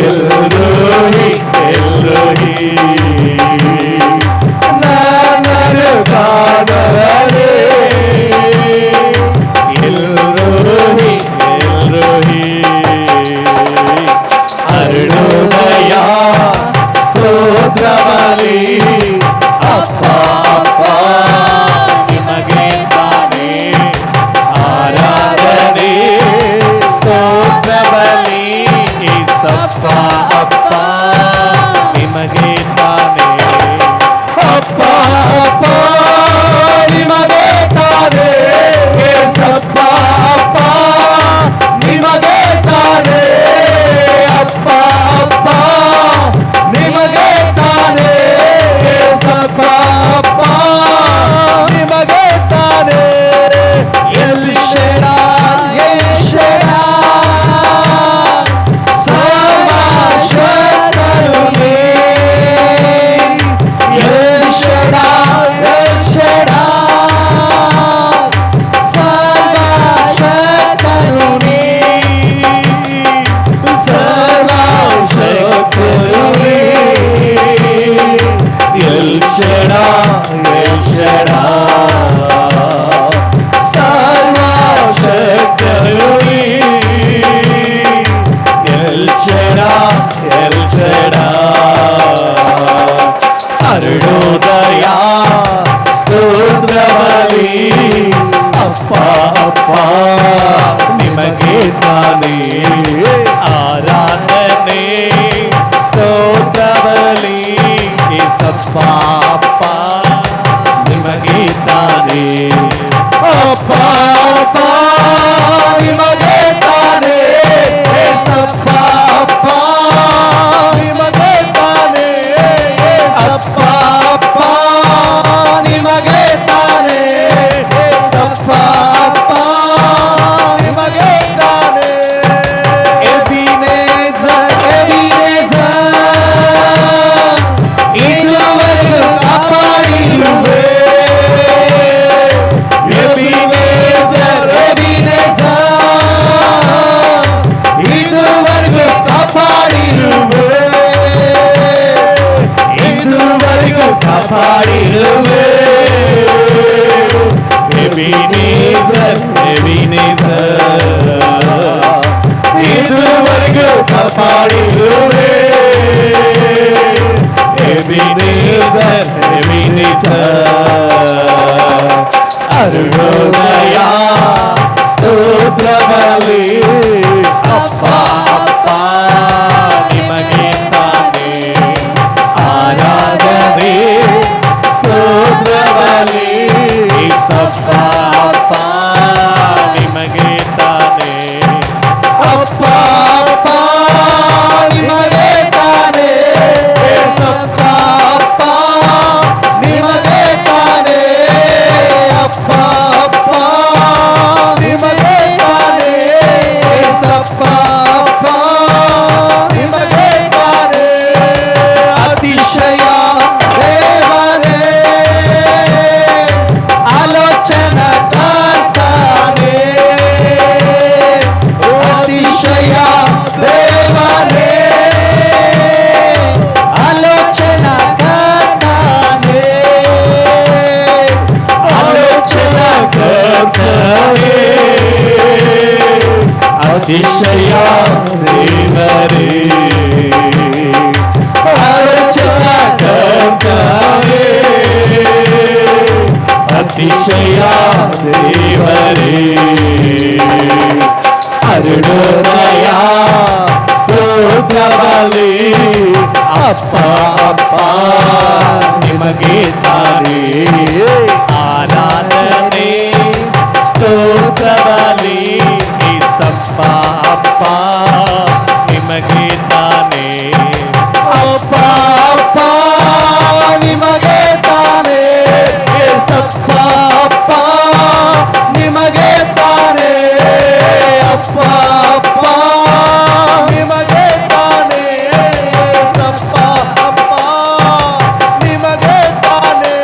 ಎಲ್ರೋಹಿ ಎಲ್ರೋಹಿ ನನ್ನನ್ನು ಕಾಡುವವರೇ ಎಲ್ರೋಹಿ ಎಲ್ರೋಹಿ ಅರುಣೋದಯ ಸ್ತೋತ್ರ ಬಲಿ ಅಪ್ಪ ಅಪ್ಪ ನಿಮಗೆ ತಾನೇ ಆರಾಧನೆ ಸ್ತೋತ್ರ ಬಲಿ ಸಪ್ಪ ಅಪ್ಪ ನಿಮಗೆ ತಾನೇ ಅಪ್ಪ ಅಪ್ಪ ನಿಮಗೆ ತಾನೇ ಸಪ್ಪ ಅಪ್ಪ ನಿಮಗೆ ತಾನೇ ಅಪ್ಪ ಅಪ್ಪ ನಿಮಗೆ ತಾನೇ ಸಪ್ಪ ಅಪ್ಪ ನಿಮಗೆ ತಾನೇ ಎಲ್ ಶೆಡಾಯ್ ಎಲ್ ಶೆಡಾಯ್ ಸರ್ವಶಕ್ತನೇ ಎಲ್ ಶೆಡಾಯ್ ಎಲ್ ಶೆಡಾಯ್ ಸರ್ವಶಕ್ತನೇ ಸರ್ವಶಕ್ತನೇ ಎಲ್ ಶೆಡಾಯ್ ಎಲ್ ಶೆಡಾಯ್ ಸರ್ವಶಕ್ತನೇ ಎಲ್ ಶೆಡಾಯ್ ಎಲ್ ಶೆಡಾಯ್ ಅರುಣೋದಯ ಸ್ತೋತ್ರ ಬಲಿ ಅಪ್ಪ ಅಪ್ಪ ನಿಮಗೆ ತಾನೇ ಆರಾಧನೆ ಸ್ತೋತ್ರ ಬಲಿ ಸಪ್ಪ ಅಪ್ಪ ನಿಮಗೆ ತಾನೇ ಅಪ್ಪ ಅಪ್ಪ ನಿಮಗೆ ತಾನೇ ಸಪ್ಪ ಅಪ್ಪ ನಿಮಗೆ ತಾನೇ ಅಪ್ಪ ಅಪ್ಪ ನಿಮಗೆ ತಾನೇ ಸಪ್ಪ ಅಪ್ಪ ನಿಮಗೆ ತಾನೇ ಎಬಿನೇಜರ್ ಎಬಿನೇಜರ್ ಇದುವರೆಗೂ ಕಾಪಾಡಿರುವೆ ಎಬಿನೇಜರ್ ಎಬಿನೇಜರ್ ಇದುವರೆಗೂ ಕಾಪಾಡಿರುವೆ ಇದುವರೆಗೂ ಕಾಪಾಡಿರುವೆ ಎಬಿನೇಜರ್ ಎಬಿನೇಜರ್ ಅರುಣೋದಯ ಸ್ತೋತ್ರದಲ್ಲಿ ಅಪ್ಪ ಅಪ್ಪ ನಿಮಗೆ ತಾನೇ ಆರಾಧನೆ ಸ್ತೋತ್ರದಲ್ಲಿ ಏಸಪ್ಪ ಅಪ್ಪ ನಿಮಗೆ ತಾನೇ ಅಪ್ಪ ಅಪ್ಪ ನಿಮಗೆ ತಾನೇ ಏಸಪ್ಪ ಅಪ್ಪ ನಿಮಗೆ ತಾನೇ ಅಪ್ಪ ಅಪ್ಪ ನಿಮಗೆ ತಾನೇ ಏಸಪ್ಪ ಅಪ್ಪ ನಿಮಗೆ ತಾನೇ ಅತಿಶಯ ದೇವರೇ ಆಲೋಚನಾ ಕರ್ತಾನೇ ಅತಿಶಯ ದೇವರೇ ಆಲೋಚನಾ ಕರ್ತಾನೇ ಆಲೋಚನಾ ಕರ್ತಾನೇ ಅತಿಶಯ ದೇವರೇ ಆಲೋಚನಾ ಕರ್ತಾನೇ ಅತಿಶಯ ದೇವರೇ ಅರುಣೋದಯ ಸ್ತೋತ್ರದಲ್ಲಿ ಅಪ್ಪ ಅಪ್ಪ ನಿಮಗೆ ತಾನೇ ಆರಾಧನೆ ಸ್ತೋತ್ರದಲ್ಲಿ ಏಸಪ್ಪ ಅಪ್ಪ ನಿಮಗೆ ತಾನೇ ಅಪ್ಪ ಅಪ್ಪ ನಿಮಗೆ ತಾನೇ ಏಸಪ್ಪ ಅಪ್ಪ ನಿಮಗೆ ತಾನೇ ಅಪ್ಪ ಅಪ್ಪ ನಿಮಗೆ ತಾನೇ ಏಸಪ್ಪ ಅಪ್ಪ ನಿಮಗೆ ತಾನೇ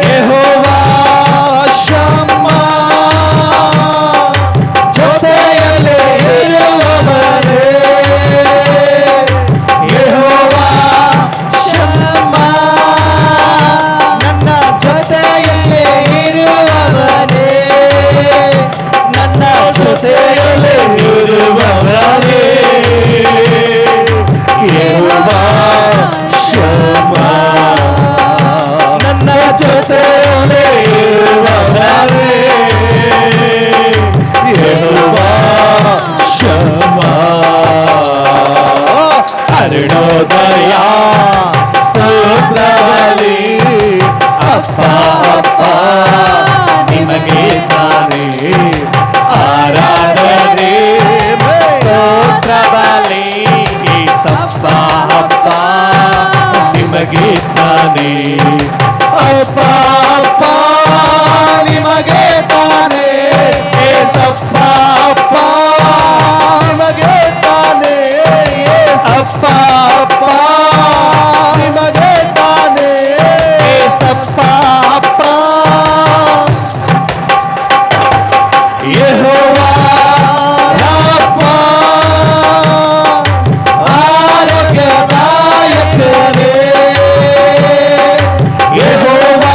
ಯೆಹೋವಾ ಶಮ್ಮ ಜೊತೆಯಲ್ಲೇ ಇರುವವನೇ ಯೆಹೋವಾ ಶಮ್ಮ ನನ್ನ ಜೊತೆಯಲ್ಲೇ ಇರುವವನೇ ನನ್ನ ಜೊತೆಯಲ್ಲೇ ಇರುವವನೇ ಯೆಹೋವಾ ಶಮ್ಮ ನನ್ನ ಜೊತೆಯಲ್ಲೇ ಇರುವವನೇ ಯೆಹೋವಾ ಶಮ್ಮ ಅರುಣೋದಯ ಸ್ತೋತ್ರದಲ್ಲಿ ಅಪ್ಪ ಅಪ್ಪ ನಿಮಗೆ ತಾನೇ ಆರಾಧನೆ ಸ್ತೋತ್ರದಲ್ಲಿ ಏಸಪ್ಪ ಅಪ್ಪ ನಿಮಗೆ ತಾನೇ ಅಪ್ಪ ಅಪ್ಪ ನಿಮಗೆ ತಾನೇ ಏಸಪ್ಪ ಅಪ್ಪ ನಿಮಗೆ ತಾನೇ ಅಪ್ಪ ಅಪ್ಪ ನಿಮಗೆ ತಾನೇ ಏಸಪ್ಪ ಅಪ್ಪ ಯೆಹೋವಾ ರಾಫ ಆರೋಗ್ಯದಾಯಕನೇ ಯೆಹೋವಾ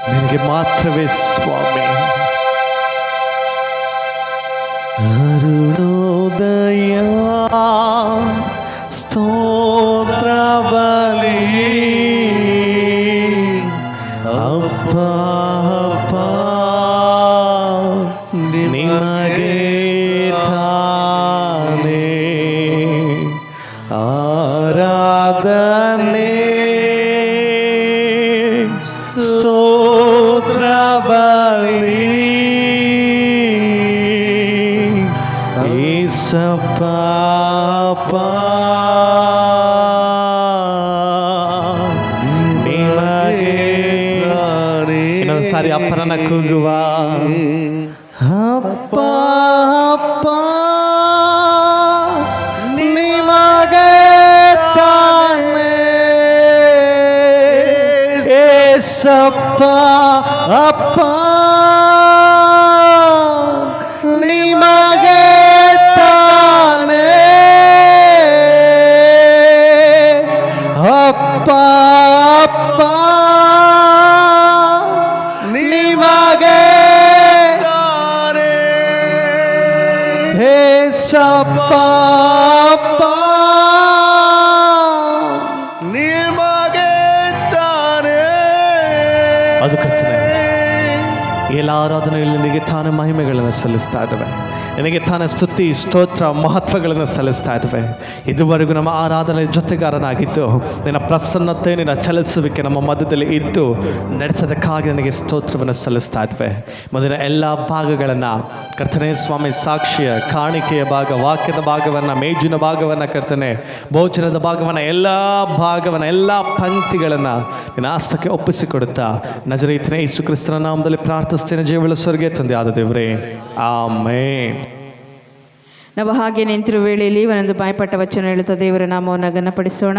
ನಿನಗೆ ಮಾತ್ರವೇ ಸ್ವಾಮಿ. ಅರುಣೋದಯ ಸ್ತೋತ್ರ ಬಲಿ ಅಪ್ಪ ಅಪ್ಪ ನಿಮಗೆ ತಾನೇ ಆರಾಧನೆ ಸ್ತೋತ್ರ ಬಲಿ ಏಸಪ್ಪ ನಿಮಗೆ ಇನ್ನೊಂದು ಸಾರಿ ಅಪ್ಪನನ್ನ ಕೂಗುವ. ಅಪ್ಪ ಅಪ್ಪ ನಿಮಗೆ ತಾನೇ ಏಸಪ್ಪ ಅಪ್ಪ ನಿಮಗೆ ತಾನೇ ಅಪ್ಪ ಅಪ್ಪ ನಿಮಗೆ ಏಸಪ್ಪ ಅಪ್ಪ ನಿಮಗೆ ತಾನೇ. ಅದು ಕರ್ತನೇ, ಎಲ್ಲ ಆರಾಧನೆಯಲ್ಲಿ ನಿನಗೆ ತಾನೇ ಮಹಿಮೆಗಳನ್ನು ಸಲ್ಲಿಸ್ತಾ ಇದ್ದಾವೆ, ನಿನಗೆ ತಾನೇ ಸ್ತುತಿ ಸ್ತೋತ್ರ ಮಹತ್ವಗಳನ್ನು ಸಲ್ಲಿಸ್ತಾ ಇದ್ದಾವೆ. ಇದುವರೆಗೂ ನಮ್ಮ ಆರಾಧನೆ ಜೊತೆಗಾರನಾಗಿದ್ದು ನಿನ್ನ ಪ್ರಸನ್ನತೆ ನಿನ್ನ ಚಲಿಸುವಿಕೆ ನಮ್ಮ ಮಧ್ಯದಲ್ಲಿ ಇದ್ದು ನಡೆಸೋದಕ್ಕಾಗಿ ನನಗೆ ಸ್ತೋತ್ರವನ್ನು ಸಲ್ಲಿಸ್ತಾ ಇದ್ದಾವೆ. ಮೊದಲ ಎಲ್ಲ ಭಾಗಗಳನ್ನು ಕರ್ತನೆ ಸ್ವಾಮಿ, ಸಾಕ್ಷಿಯ ಕಾಣಿಕೆಯ ಭಾಗ, ವಾಕ್ಯದ ಭಾಗವನ್ನು, ಮೇಜಿನ ಭಾಗವನ್ನು, ಕರ್ತನೆ ಭೋಜನದ ಭಾಗವನ್ನು, ಎಲ್ಲ ಭಾಗವನ್ನು, ಎಲ್ಲ ಪಂಕ್ತಿಗಳನ್ನು ನಿನ್ನ ಆಸ್ತಕ್ಕೆ ಒಪ್ಪಿಸಿಕೊಡುತ್ತಾ ನಜರೇತಿನ ಯೇಸು ಕ್ರಿಸ್ತನ ನಾಮದಲ್ಲಿ ಪ್ರಾರ್ಥಿಸ್ತೇನೆ, ಜೀವಳ ಸ್ವರ್ಗೆ ತಂದೆ ಆದ ದೇವರೇ, ಆಮೇನ್. ನಾವು ಹಾಗೆ ನಿಂತಿರುವ ವೇಳೆಯಲ್ಲಿ ಒಂದೊಂದು ಬಾಯ್ಪಟ್ಟ ವಚನ ಹೇಳುತ್ತಾ ದೇವರ ನಾಮವನ್ನು ಘನಪಡಿಸೋಣ.